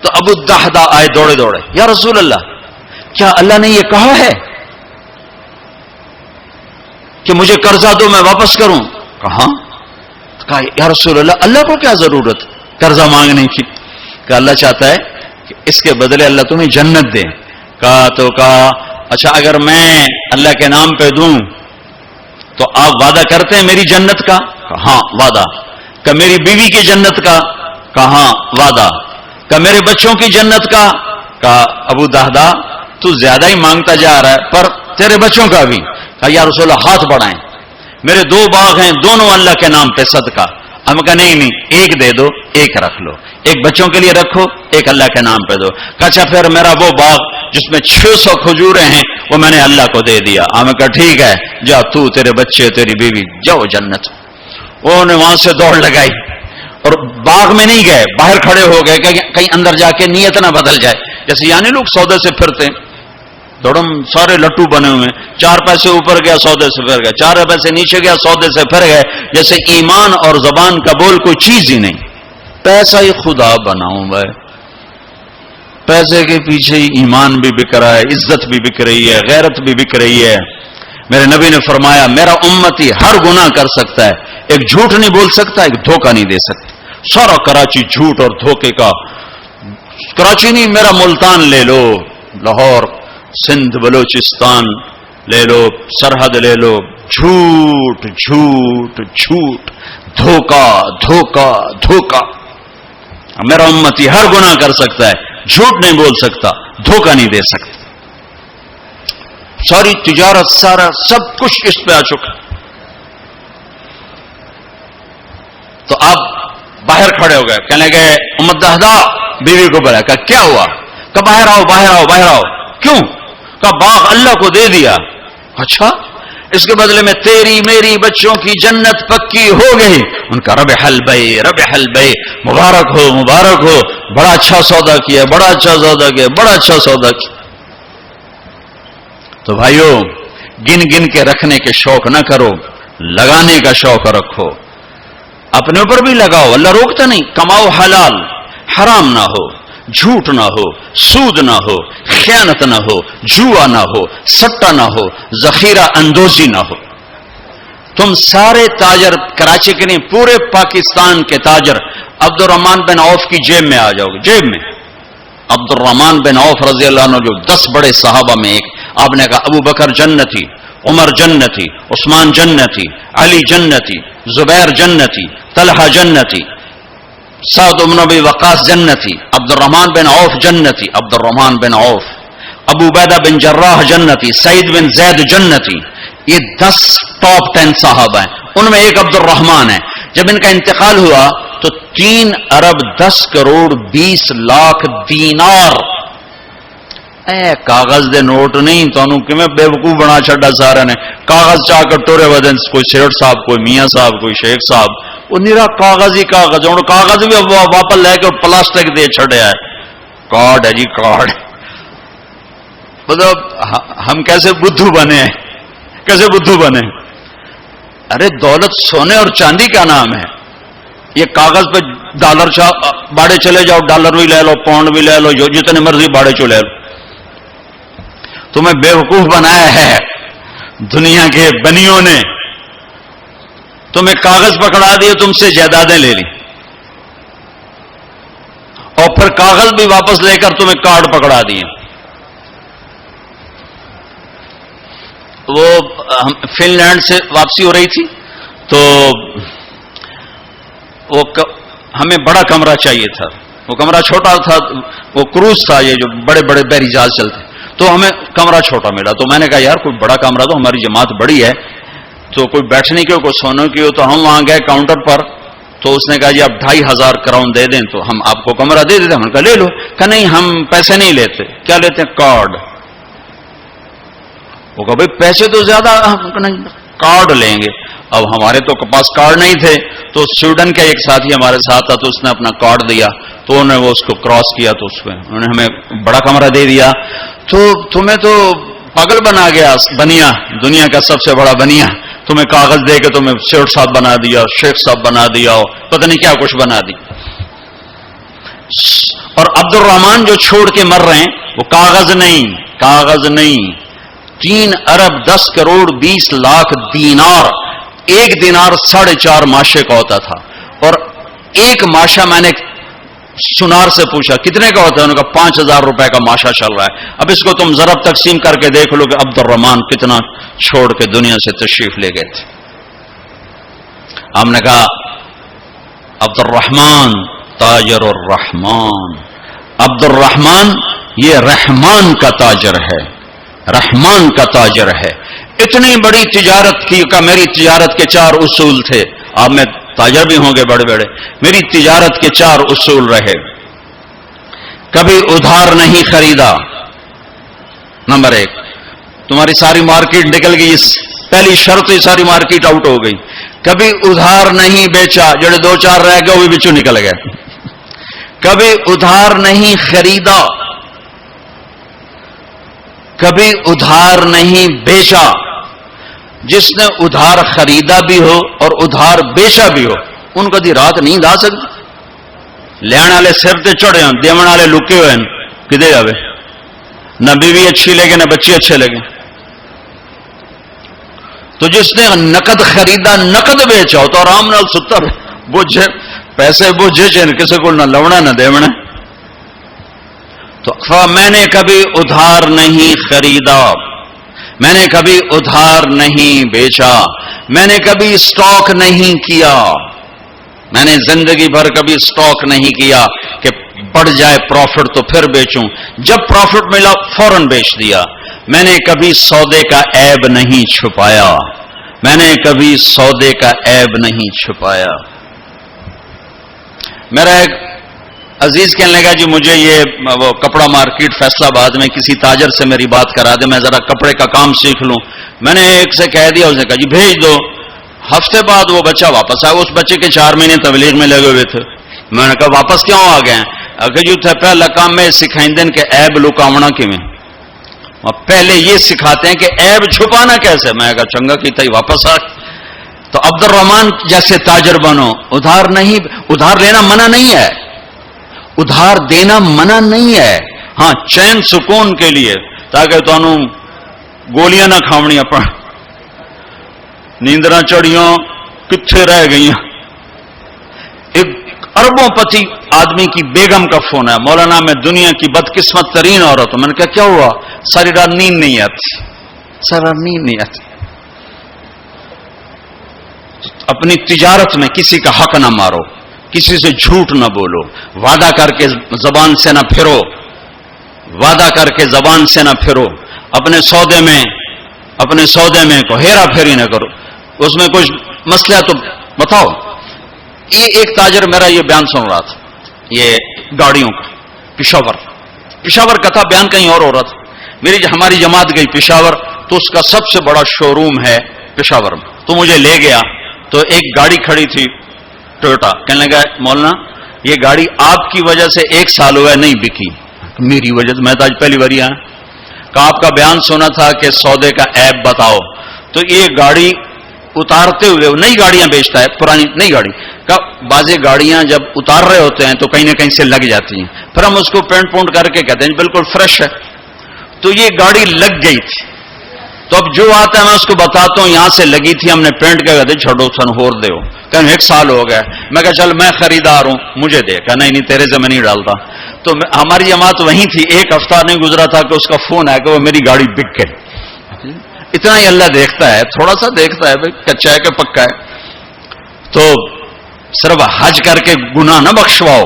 تو ابو الدحداح آئے دوڑے دوڑے، یا رسول اللہ کیا اللہ نے یہ کہا ہے کہ مجھے قرضہ دو میں واپس کروں؟ کہاں؟ کہا یا رسول اللہ کو کیا ضرورت قرضہ مانگنے کی؟ کہ اللہ چاہتا ہے کہ اس کے بدلے اللہ تمہیں جنت دے۔ کہا اچھا اگر میں اللہ کے نام پہ دوں تو آپ وعدہ کرتے ہیں میری جنت کا؟ ہاں وعدہ۔ کہ میری بیوی کی جنت کا؟ کہاں وعدہ۔ کہ میرے بچوں کی جنت کا؟ کہا ابو دحداح تو زیادہ ہی مانگتا جا رہا ہے، پر تیرے بچوں کا بھی؟ کہا یا رسول اللہ ہاتھ بڑھائیں، میرے 2 باغ ہیں، دونوں اللہ کے نام پہ صدقہ۔ ہم کہا نہیں ایک دے دو، ایک رکھ لو، ایک بچوں کے لیے رکھو، ایک اللہ کے نام پہ دو۔ کہا اچھا پھر میرا وہ باغ جس میں 600 کھجوریں ہیں وہ میں نے اللہ کو دے دیا۔ ہم کہا ٹھیک ہے، جا تو، تیرے بچے، تیری بیوی، جاؤ جنت۔ انہوں نے وہاں سے دوڑ لگائی اور باغ میں نہیں گئے، باہر کھڑے ہو گئے کہ کہیں اندر جا کے نیت نہ بدل جائے، جیسے یعنی لوگ سودے سے پھرتے ہیں، دوڑم سارے لٹو بنے ہوئے، 4 پیسے اوپر گیا سودے سے پھر گئے، 4 پیسے نیچے گیا سودے سے پھر گئے، جیسے ایمان اور زبان کا بول کوئی چیز ہی نہیں۔ پیسہ ہی خدا بناؤں بھائی، پیسے کے پیچھے ہی ایمان بھی بک رہا ہے، عزت بھی بک رہی ہے، غیرت بھی بک رہی ہے۔ میرے نبی نے فرمایا میرا امتی ہر گناہ کر سکتا ہے، ایک جھوٹ نہیں بول سکتا، ایک دھوکہ نہیں دے سکتا۔ سارا کراچی جھوٹ اور دھوکے کا، کراچی نہیں میرا ملتان لے لو، لاہور، سندھ، بلوچستان لے لو، سرحد لے لو، جھوٹ جھوٹ جھوٹ، دھوکہ دھوکہ دھوکہ۔ میرا امتی ہر گناہ کر سکتا ہے، جھوٹ نہیں بول سکتا، دھوکہ نہیں دے سکتا۔ ساری تجارت، سارا سب کچھ اس پہ آ چکا۔ تو آپ باہر کھڑے ہو گئے، کہنے گئے ام الدحداح بیوی کو بلایا، کہا کیا ہوا؟ کہ باہر آؤ باہر آؤ باہر آؤ۔ کیوں؟ کہ باغ اللہ کو دے دیا۔ اچھا اس کے بدلے میں تیری میری بچوں کی جنت پکی ہو گئی۔ ان کا ربح البیع ربح البیع، مبارک ہو مبارک ہو، بڑا اچھا سودا کیا، بڑا اچھا سودا کیا، بڑا اچھا سودا کیا۔ تو بھائیو گن گن کے رکھنے کے شوق نہ کرو، لگانے کا شوق رکھو، اپنے اوپر بھی لگاؤ، اللہ روکتا نہیں۔ کماؤ حلال، حرام نہ ہو، جھوٹ نہ ہو، سود نہ ہو، خیانت نہ ہو، جوا نہ ہو، سٹا نہ ہو، ذخیرہ اندوزی نہ ہو۔ تم سارے تاجر، کراچی کے نہیں پورے پاکستان کے تاجر عبد الرحمن بن عوف کی جیب میں آ جاؤ گے، جیب میں عبد الرحمن بن عوف رضی اللہ عنہ جو 10 بڑے صحابہ میں ایک، آپ نے کہا ابو بکر جنتی، عمر جنتی، عثمان جنتی، علی جنتی، زبیر جنتی، طلحہ جنتی، سعد بن ابی وقاص جنتی، عبد الرحمن بن عوف جنتی، عبد الرحمن بن عوف، ابو عبیدہ بن جراح جنتی، سعید بن زید جنتی۔ یہ 10 ٹاپ 10 صحابہ ہیں، ان میں ایک عبد الرحمن ہے۔ جب ان کا انتقال ہوا تو 3 ارب 10 کروڑ 20 لاکھ دینار، کاغذ دے نوٹ نہیں، تانوں کیویں بے وقوف بنا چھڈا سارے نے، کاغذ چاہ کے ٹورے ودن، کوئی سیٹ صاحب، کوئی میاں صاحب، کوئی شیخ صاحب، وہ نیرا کاغذ ہی کاغذ، ہوں کاغذ بھی واپس لے کے پلاسٹک دے چھڑیا ہے، کارڈ ہے جی کارڈ۔ مطلب ہم کیسے بدھو بنے ہیں، کیسے بدھو بنے؟ ارے دولت سونے اور چاندی کا نام ہے، یہ کاغذ پہ ڈالر باڑے چلے جاؤ، ڈالر بھی لے لو، پاؤنڈ بھی لے لو، جو جتنے مرضی باڑے چو لے لو۔ تمہیں بیوقوف بنایا ہے دنیا کے بنیوں نے، تمہیں کاغذ پکڑا دیے، تم سے جائیدادیں لے لی، اور پھر پھر کاغذ بھی واپس لے کر تمہیں کارڈ پکڑا دیے. وہ فن لینڈ سے واپسی ہو رہی تھی تو وہ ہمیں بڑا کمرہ چاہیے تھا. وہ کمرہ چھوٹا تھا, وہ کروز تھا, یہ جو بڑے بڑے بحری جہاز چلتے, تو ہمیں کمرہ چھوٹا ملا. تو میں نے کہا یار کوئی بڑا کمرہ, تو ہماری جماعت بڑی ہے, تو کوئی بیٹھنے کی ہو, کوئی سونے کی ہو. تو ہم وہاں گئے کاؤنٹر پر, تو اس نے کہا جی آپ 2500 کراؤن دے دیں تو ہم آپ کو کمرہ دے دیتے. ہم نے کہا لے لو. کہا نہیں ہم پیسے نہیں لیتے. کیا لیتے ہیں؟ کارڈ. وہ کہا بھائی پیسے تو زیادہ, نہیں کارڈ لیں گے. اب ہمارے تو پاس کارڈ نہیں تھے, تو سویڈن کا ایک ساتھی ہمارے ساتھ تھا, تو اس نے اپنا کارڈ دیا, تو انہوں نے وہ اس کو کراس کیا, تو اس میں انہوں نے ہمیں بڑا کمرہ دے دیا. تو تمہیں تو پاگل بنا گیا بنیا, دنیا کا سب سے بڑا بنیا, تمہیں کاغذ دے کے تمہیں سیٹ صاحب بنا دیا, شیخ صاحب بنا دیا, پتہ نہیں کیا کچھ بنا دی. اور عبد الرحمان جو چھوڑ کے مر رہے ہیں وہ کاغذ نہیں 3 ارب 10 کروڑ 20 لاکھ دینار. ایک دینار 4.5 ماشے کا ہوتا تھا, اور ایک ماشا میں نے سنار سے پوچھا کتنے کا ہوتا ہے, انہوں نے کہا 5000 روپے کا ماشا چل رہا ہے. اب اس کو تم ضرب تقسیم کر کے دیکھ لو کہ عبد الرحمان کتنا چھوڑ کے دنیا سے تشریف لے گئے تھے. ہم نے کہا عبد الرحمان تاجر الرحمان, عبد الرحمان یہ رحمان کا تاجر ہے, رحمان کا تاجر ہے. اتنی بڑی تجارت کی کہ میری تجارت کے 4 اصول تھے. آپ میں تاجر بھی ہوں گے بڑے بڑے, میری تجارت کے 4 اصول رہے. کبھی ادھار نہیں خریدا, نمبر 1. تمہاری ساری مارکیٹ نکل گئی, پہلی شرط ہی ساری مارکیٹ آؤٹ ہو گئی. کبھی ادھار نہیں بیچا, جڑے 2-4 رہ گئے وہ بھی بچوں نکل گئے. کبھی ادھار نہیں خریدا, کبھی ادھار نہیں بیچا. جس نے ادھار خریدا بھی ہو اور ادھار بیچا بھی ہو, ان کو دی رات نیند آ سکتی. لین والے سر تے چڑھے ہوں, دیون والے لکے ہوئے ہیں, کدے جاوے. نہ بیوی اچھی لگے نہ بچے اچھے لگے. تو جس نے نقد خریدا نقد بیچا ہو تو آرام نال ستا بوجھے, پیسے بوجھے چین کسی کو نہ لونا نہ دیونا. تو میں نے کبھی ادھار نہیں خریدا, میں نے کبھی ادھار نہیں بیچا, میں نے کبھی سٹاک نہیں کیا. میں نے زندگی بھر کبھی سٹاک نہیں کیا کہ بڑھ جائے پروفٹ تو پھر بیچوں, جب پروفٹ ملا فوراً بیچ دیا. میں نے کبھی سودے کا عیب نہیں چھپایا, میں نے کبھی سودے کا عیب نہیں چھپایا. میرا ایک عزیز کہنے لگا جی مجھے یہ وہ کپڑا مارکیٹ فیصلہ آباد میں کسی تاجر سے میری بات کرا دے, میں ذرا کپڑے کا کام سیکھ لوں. میں نے ایک سے کہہ دیا, اس نے کہا جی بھیج دو. ہفتے بعد وہ بچہ واپس آیا. اس بچے کے 4 مہینے تبلیغ میں لگے ہوئے تھے. میں نے کہا واپس کیوں آ گئے ہیں؟ اگر جو تھے پہلا کام میں سکھائیں دن کہ عیب لکاونا کیویں, پہلے یہ سکھاتے ہیں کہ عیب چھپانا کیسے. میں کہا چنگا کیتا ہی واپس آ. تو عبد الرحمان جیسے تاجر بنو. ادھار نہیں, ادھار لینا منع نہیں ہے, ادھار دینا منع نہیں ہے. ہاں چین سکون کے لیے, تاکہ تانوں گولیاں نہ کھاونی, اپن نیندراں چڑیاں کتھے رہ گئی. ایک اربوں پتی آدمی کی بیگم کا فون ہے, مولانا میں دنیا کی بدقسمت ترین عورت ہوں. میں نے کہا کیا ہوا؟ ساری رات نیند نہیں آتی, ساری رات نیند نہیں آتی. اپنی تجارت میں کسی کا حق نہ مارو, کسی سے جھوٹ نہ بولو, وعدہ کر کے زبان سے نہ پھرو, وعدہ کر کے زبان سے نہ پھرو. اپنے سودے میں کو ہیرا پھیری نہ کرو. اس میں کچھ مسئلہ تو بتاؤ. یہ ایک تاجر میرا یہ بیان سن رہا تھا, یہ گاڑیوں کا, پشاور کا تھا بیان, کہیں اور ہو رہا تھا. ہماری جماعت گئی پشاور, تو اس کا سب سے بڑا شو روم ہے پشاور میں. تو مجھے لے گیا, تو ایک گاڑی کھڑی تھی ٹویوٹا. کہنے لگا مولانا یہ گاڑی آپ کی وجہ سے 1 سال ہوا ہے نہیں بکی. میری وجہ سے؟ میں تو آج پہلی بار آیا. کہ آپ کا بیان سنا تھا کہ سودے کا عیب بتاؤ. تو یہ گاڑی اتارتے ہوئے, نئی گاڑیاں بیچتا ہے, پرانی نئی گاڑی کا, بعضی گاڑیاں جب اتار رہے ہوتے ہیں تو کہیں نہ کہیں سے لگ جاتی ہیں, پھر ہم اس کو پینٹ پونٹ کر کے کہتے ہیں بالکل فریش ہے. تو یہ گاڑی لگ گئی تھی. تو اب جو آتا ہے میں اس کو بتاتا ہوں یہاں سے لگی تھی, ہم نے پینٹ کیا, کہتے چھوڑو سن ہور دے ہو, کہ 1 سال ہو گیا. میں کہا چل میں خریدار ہوں, مجھے دے. کہا نہیں تیرے سے میں نہیں ڈالتا. تو ہماری جماعت وہیں تھی، ایک ہفتہ نہیں گزرا تھا کہ اس کا فون آیا کہ وہ میری گاڑی بک گئی. اتنا ہی اللہ دیکھتا ہے، تھوڑا سا دیکھتا ہے بھائی کچا ہے کہ پکا ہے. تو صرف حج کر کے گناہ نہ بخشواؤ،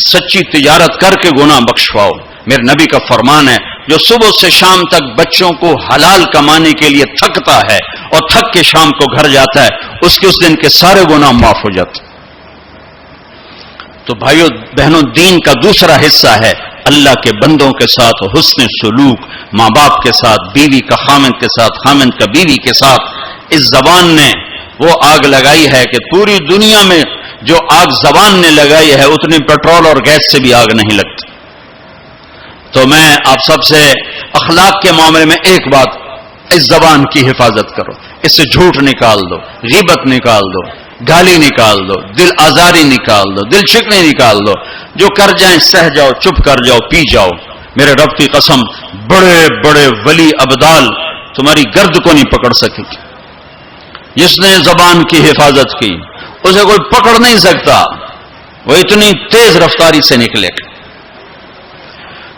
سچی تجارت کر کے گناہ بخشواؤ. میرے نبی کا فرمان ہے جو صبح سے شام تک بچوں کو حلال کمانے کے لیے تھکتا ہے اور تھک کے شام کو گھر جاتا ہے، اس کے اس دن کے سارے گناہ معاف ہو جاتے. تو بھائیو بہنوں، دین کا دوسرا حصہ ہے اللہ کے بندوں کے ساتھ حسن سلوک، ماں باپ کے ساتھ، بیوی کا خامند کے ساتھ، خامند کا بیوی کے ساتھ. اس زبان نے وہ آگ لگائی ہے کہ پوری دنیا میں جو آگ زبان نے لگائی ہے اتنی پیٹرول اور گیس سے بھی آگ نہیں لگتی. تو میں آپ سب سے اخلاق کے معاملے میں ایک بات، اس زبان کی حفاظت کرو، اس سے جھوٹ نکال دو، غیبت نکال دو، گالی نکال دو، دل آزاری نکال دو، دل شکنی نکال دو. جو کر جائیں سہ جاؤ، چپ کر جاؤ، پی جاؤ. میرے رب کی قسم، بڑے بڑے ولی ابدال تمہاری گرد کو نہیں پکڑ سکے گی. جس نے زبان کی حفاظت کی اسے کوئی پکڑ نہیں سکتا، وہ اتنی تیز رفتاری سے نکلے گا.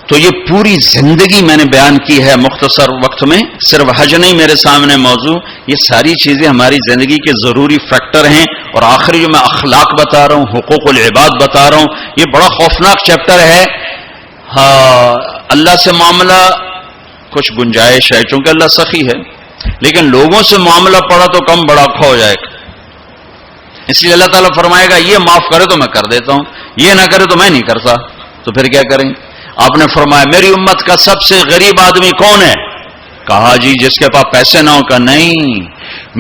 تو یہ پوری زندگی میں نے بیان کی ہے مختصر وقت میں. صرف حج نہیں میرے سامنے موضوع، یہ ساری چیزیں ہماری زندگی کے ضروری فیکٹر ہیں. اور آخری جو میں اخلاق بتا رہا ہوں، حقوق العباد بتا رہا ہوں، یہ بڑا خوفناک چیپٹر ہے. ہاں، اللہ سے معاملہ کچھ گنجائش ہے چونکہ اللہ سخی ہے، لیکن لوگوں سے معاملہ پڑا تو کم بڑا کھو جائے گا. اس لیے اللہ تعالیٰ فرمائے گا یہ معاف کرے تو میں کر دیتا ہوں، یہ نہ کرے تو میں نہیں کرتا. تو پھر کیا کریں؟ آپ نے فرمایا میری امت کا سب سے غریب آدمی کون ہے؟ کہا جی جس کے پاس پیسے نہ ہو. کا نہیں،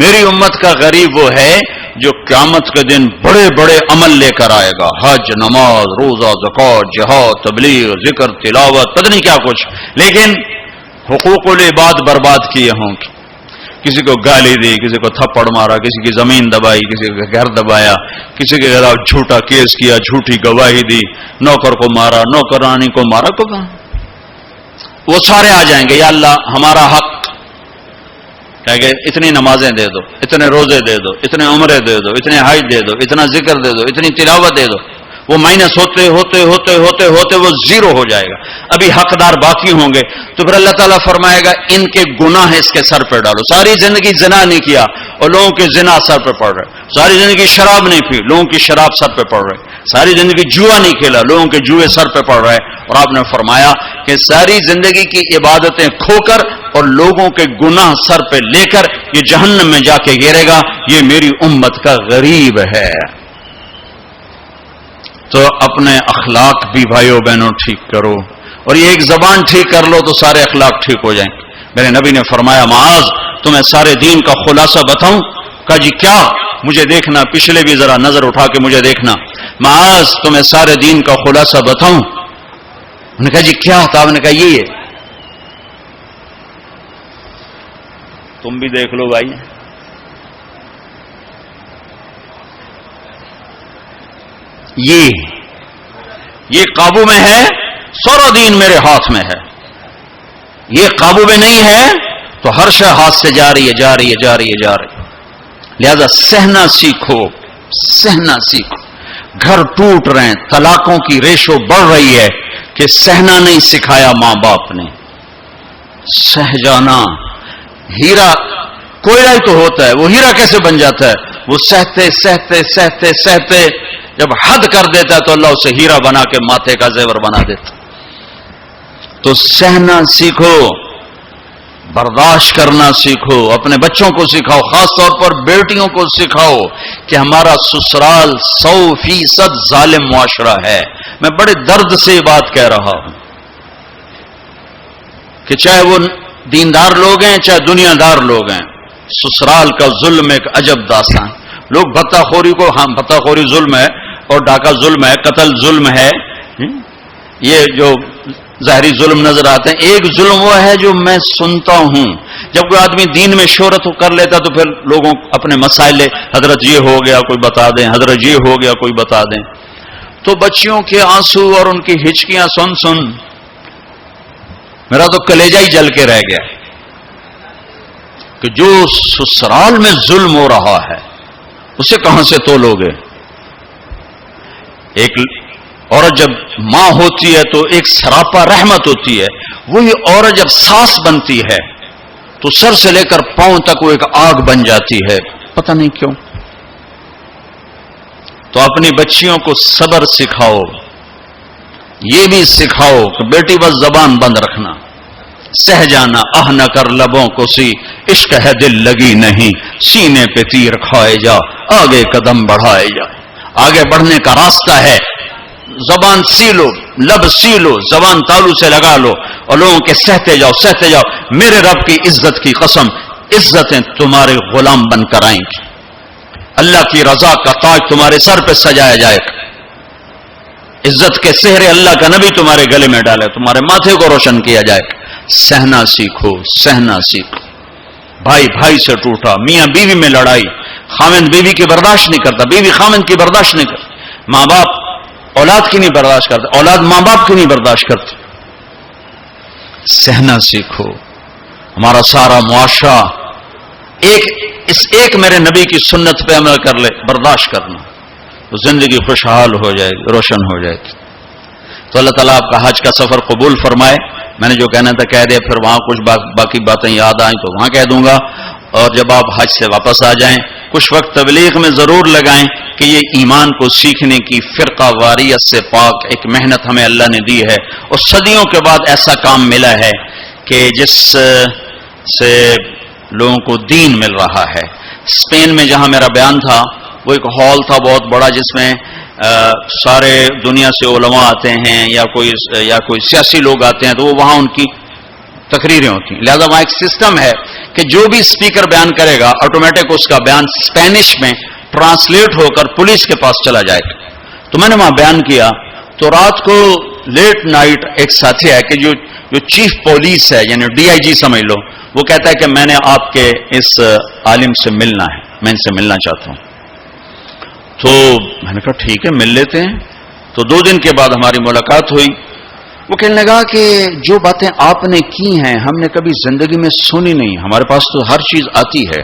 میری امت کا غریب وہ ہے جو قیامت کے دن بڑے بڑے عمل لے کر آئے گا، حج، نماز، روزہ، زکوٰۃ، جہاد، تبلیغ، ذکر، تلاوت، پتہ نہیں کیا کچھ، لیکن حقوق العباد برباد کیے ہوں گے. کسی کو گالی دی، کسی کو تھپڑ مارا، کسی کی زمین دبائی، کسی کا گھر دبایا، کسی کے خلاف جھوٹا کیس کیا، جھوٹی گواہی دی، نوکر کو مارا، نوکرانی کو مارا. کو کہاں وہ سارے آ جائیں گے یا اللہ ہمارا حق کہ اتنی نمازیں دے دو، اتنے روزے دے دو، اتنے عمرے دے دو، اتنے حج دے دو، اتنا ذکر دے دو، اتنی تلاوت دے دو. وہ مائنس ہوتے ہوتے ہوتے ہوتے ہوتے وہ زیرو ہو جائے گا. ابھی حقدار باقی ہوں گے. تو پھر اللہ تعالیٰ فرمائے گا ان کے گناہ اس کے سر پہ ڈالو. ساری زندگی زنا نہیں کیا اور لوگوں کے زنا سر پہ پڑ رہے. ساری زندگی شراب نہیں پی، لوگوں کی شراب سر پہ پڑ رہے. ساری زندگی جوا نہیں کھیلا، لوگوں کے جوئے سر پہ پڑ رہے. اور آپ نے فرمایا کہ ساری زندگی کی عبادتیں کھو کر اور لوگوں کے گناہ سر پہ لے کر یہ جہنم میں جا کے گرے گا. یہ میری امت کا غریب ہے. تو اپنے اخلاق بھی بھائیو بہنوں ٹھیک کرو، اور یہ ایک زبان ٹھیک کر لو تو سارے اخلاق ٹھیک ہو جائیں. میرے نبی نے فرمایا معاذ تمہیں سارے دین کا خلاصہ بتاؤں؟ کہا جی کیا؟ مجھے دیکھنا، پچھلے بھی ذرا نظر اٹھا کے مجھے دیکھنا. معاذ تمہیں سارے دین کا خلاصہ بتاؤں؟ انہوں نے کہا جی کیا تھا؟ آپ نے کہا یہ تم بھی دیکھ لو بھائی، یہ قابو میں ہے، سارا دین میرے ہاتھ میں ہے. یہ قابو میں نہیں ہے تو ہر شے ہاتھ سے جا رہی ہے، جا رہی ہے، جا رہی ہے، جا رہی ہے. لہذا سہنا سیکھو، سہنا سیکھو. گھر ٹوٹ رہے ہیں، طلاقوں کی ریشو بڑھ رہی ہے کہ سہنا نہیں سکھایا ماں باپ نے. سہ جانا. ہیرا کوئلہ ہی تو ہوتا ہے، وہ ہیرا کیسے بن جاتا ہے؟ وہ سہتے سہتے سہتے سہتے جب حد کر دیتا ہے تو اللہ اسے ہیرا بنا کے ماتھے کا زیور بنا دیتا. تو سہنا سیکھو، برداشت کرنا سیکھو. اپنے بچوں کو سکھاؤ، خاص طور پر بیٹیوں کو سکھاؤ کہ ہمارا سسرال 100% ظالم معاشرہ ہے. میں بڑے درد سے یہ بات کہہ رہا ہوں کہ چاہے وہ دیندار لوگ ہیں چاہے دنیا دار لوگ ہیں، سسرال کا ظلم ایک عجب داستان. لوگ بھتہ خوری کو، ہاں بھتہ خوری ظلم ہے اور ڈاکہ ظلم ہے، قتل ظلم ہے، یہ جو ظاہری ظلم نظر آتے ہیں. ایک ظلم وہ ہے جو میں سنتا ہوں، جب کوئی آدمی دین میں شہرت کر لیتا تو پھر لوگوں اپنے مسائل، حضرت یہ ہو گیا کوئی بتا دیں، حضرت یہ ہو گیا کوئی بتا دیں. تو بچیوں کے آنسو اور ان کی ہچکیاں سن سن میرا تو کلیجہ ہی جل کے رہ گیا کہ جو سسرال میں ظلم ہو رہا ہے اسے کہاں سے تولو گے. ایک عورت جب ماں ہوتی ہے تو ایک سراپا رحمت ہوتی ہے. وہی عورت جب ساس بنتی ہے تو سر سے لے کر پاؤں تک وہ ایک آگ بن جاتی ہے، پتہ نہیں کیوں. تو اپنی بچیوں کو صبر سکھاؤ، یہ بھی سکھاؤ کہ بیٹی بس زبان بند رکھنا، سہ جانا، آہ نہ کر لبوں کو سی، عشق ہے دل لگی نہیں، سینے پہ تیر کھائے جا، آگے قدم بڑھائے جا. آگے بڑھنے کا راستہ ہے، زبان سی لو، لب سی لو، زبان تالو سے لگا لو اور لوگوں کے سہتے جاؤ سہتے جاؤ. میرے رب کی عزت کی قسم، عزتیں تمہارے غلام بن کر آئیں گی. اللہ کی رضا کا تاج تمہارے سر پہ سجایا جائے گا. عزت کے سہرے اللہ کا نبی تمہارے گلے میں ڈالے، تمہارے ماتھے کو روشن کیا جائے گا. سہنا سیکھو، سہنا سیکھو. بھائی بھائی سے ٹوٹا، میاں بیوی میں لڑائی، خاوند بیوی کی برداشت نہیں کرتا، بیوی خاوند کی برداشت نہیں کرتا، ماں باپ اولاد کی نہیں برداشت کرتا، اولاد ماں باپ کی نہیں برداشت کرتی. سہنا سیکھو. ہمارا سارا معاشرہ ایک میرے نبی کی سنت پہ عمل کر لے، برداشت کرنا، تو زندگی خوشحال ہو جائے گی، روشن ہو جائے گی. تو اللہ تعالیٰ آپ کا حج کا سفر قبول فرمائے. میں نے جو کہنا تھا کہہ دیا، پھر وہاں کچھ باقی باتیں یاد آئیں تو وہاں کہہ دوں گا. اور جب آپ حج سے واپس آ جائیں کچھ وقت تبلیغ میں ضرور لگائیں کہ یہ ایمان کو سیکھنے کی فرقہ واریت سے پاک ایک محنت ہمیں اللہ نے دی ہے، اور صدیوں کے بعد ایسا کام ملا ہے کہ جس سے لوگوں کو دین مل رہا ہے. اسپین میں جہاں میرا بیان تھا وہ ایک ہال تھا بہت بڑا، جس میں سارے دنیا سے علماء آتے ہیں یا کوئی سیاسی لوگ آتے ہیں، تو وہ وہاں ان کی تقریریں ہوتی ہیں. لہذا وہاں ایک سسٹم ہے کہ جو بھی اسپیکر بیان کرے گا آٹومیٹک اس کا بیان اسپینش میں ٹرانسلیٹ ہو کر پولیس کے پاس چلا جائے گا. تو میں نے وہاں بیان کیا تو رات کو لیٹ نائٹ ایک ساتھی ہے کہ جو چیف پولیس ہے، یعنی ڈی آئی جی سمجھ لو، وہ کہتا ہے کہ میں نے آپ کے اس عالم سے ملنا ہے، میں ان سے ملنا چاہتا ہوں. تو میں نے کہا ٹھیک ہے مل لیتے ہیں. تو 2 دن کے بعد ہماری ملاقات ہوئی. وہ کہنے لگا کہ جو باتیں آپ نے کی ہیں ہم نے کبھی زندگی میں سنی نہیں، ہمارے پاس تو ہر چیز آتی ہے.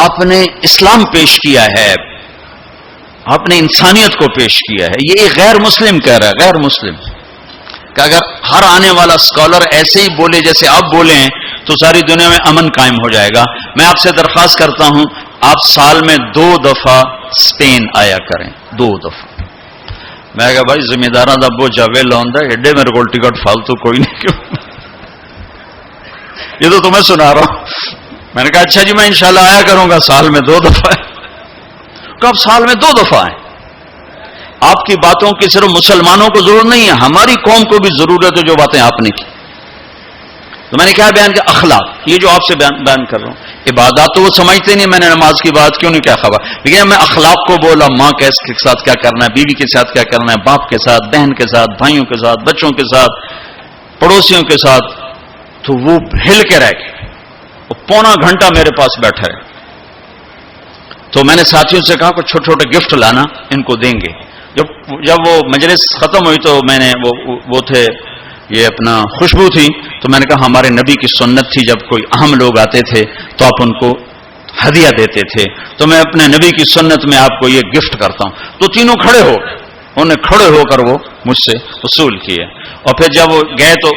آپ نے اسلام پیش کیا ہے، آپ نے انسانیت کو پیش کیا ہے. یہ ایک غیر مسلم کہہ رہا ہے، غیر مسلم، کہ اگر ہر آنے والا اسکالر ایسے ہی بولے جیسے آپ بولے ہیں تو ساری دنیا میں امن قائم ہو جائے گا. میں آپ سے درخواست کرتا ہوں آپ سال میں 2 دفعہ اسپین آیا کریں، 2 دفعہ. میں کہا بھائی ذمہ داراں دا بوجھ وے لاؤندا ایڈے میرے کو ٹکٹ فالتو کوئی نہیں، کیوں یہ تو تمہیں سنا رہا ہوں. میں نے کہا اچھا جی میں انشاءاللہ آیا کروں گا سال میں 2 دفعہ. کہ آپ سال میں 2 دفعہ آئیں. آپ کی باتوں کی صرف مسلمانوں کو ضرورت نہیں ہے، ہماری قوم کو بھی ضرورت ہے جو باتیں آپ نے کی. تو میں نے کیا بیان کیا؟ اخلاق. یہ جو آپ سے بیان کر رہا ہوں، عبادات تو وہ سمجھتے نہیں، میں نے نماز کی بات کیوں نہیں کیا خبر، لیکن میں اخلاق کو بولا، ماں کے ساتھ کیا کرنا ہے، بیوی کے ساتھ کیا کرنا ہے، باپ کے ساتھ، بہن کے ساتھ، بھائیوں کے ساتھ، بچوں کے ساتھ، پڑوسیوں کے ساتھ. تو وہ ہل کے رہ گئے. وہ 1.25 گھنٹہ میرے پاس بیٹھا ہے. تو میں نے ساتھیوں سے کہا کہ چھوٹے چھوٹے گفٹ لانا، ان کو دیں گے. جب وہ مجلس ختم ہوئی تو میں نے وہ تھے یہ اپنا خوشبو تھی، تو میں نے کہا ہمارے نبی کی سنت تھی جب کوئی اہم لوگ آتے تھے تو آپ ان کو ہدیہ دیتے تھے، تو میں اپنے نبی کی سنت میں آپ کو یہ گفٹ کرتا ہوں. تو تینوں کھڑے ہو گئے، انہوں نے کھڑے ہو کر وہ مجھ سے وصول کیے. اور پھر جب وہ گئے تو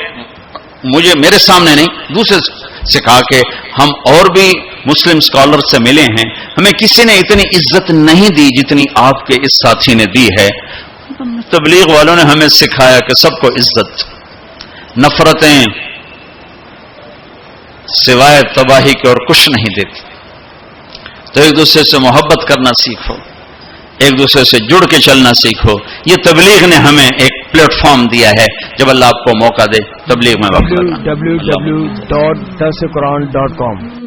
مجھے میرے سامنے نہیں دوسرے سے کہا کہ ہم اور بھی مسلم اسکالر سے ملے ہیں، ہمیں کسی نے اتنی عزت نہیں دی جتنی آپ کے اس ساتھی نے دی ہے. تبلیغ والوں نے ہمیں سکھایا کہ سب کو عزت، نفرتیں سوائے تباہی کے اور کچھ نہیں دیتی. تو ایک دوسرے سے محبت کرنا سیکھو، ایک دوسرے سے جڑ کے چلنا سیکھو. یہ تبلیغ نے ہمیں ایک پلیٹ فارم دیا ہے، جب اللہ آپ کو موقع دے تبلیغ میں وقت لگانا. www.darsulquran.com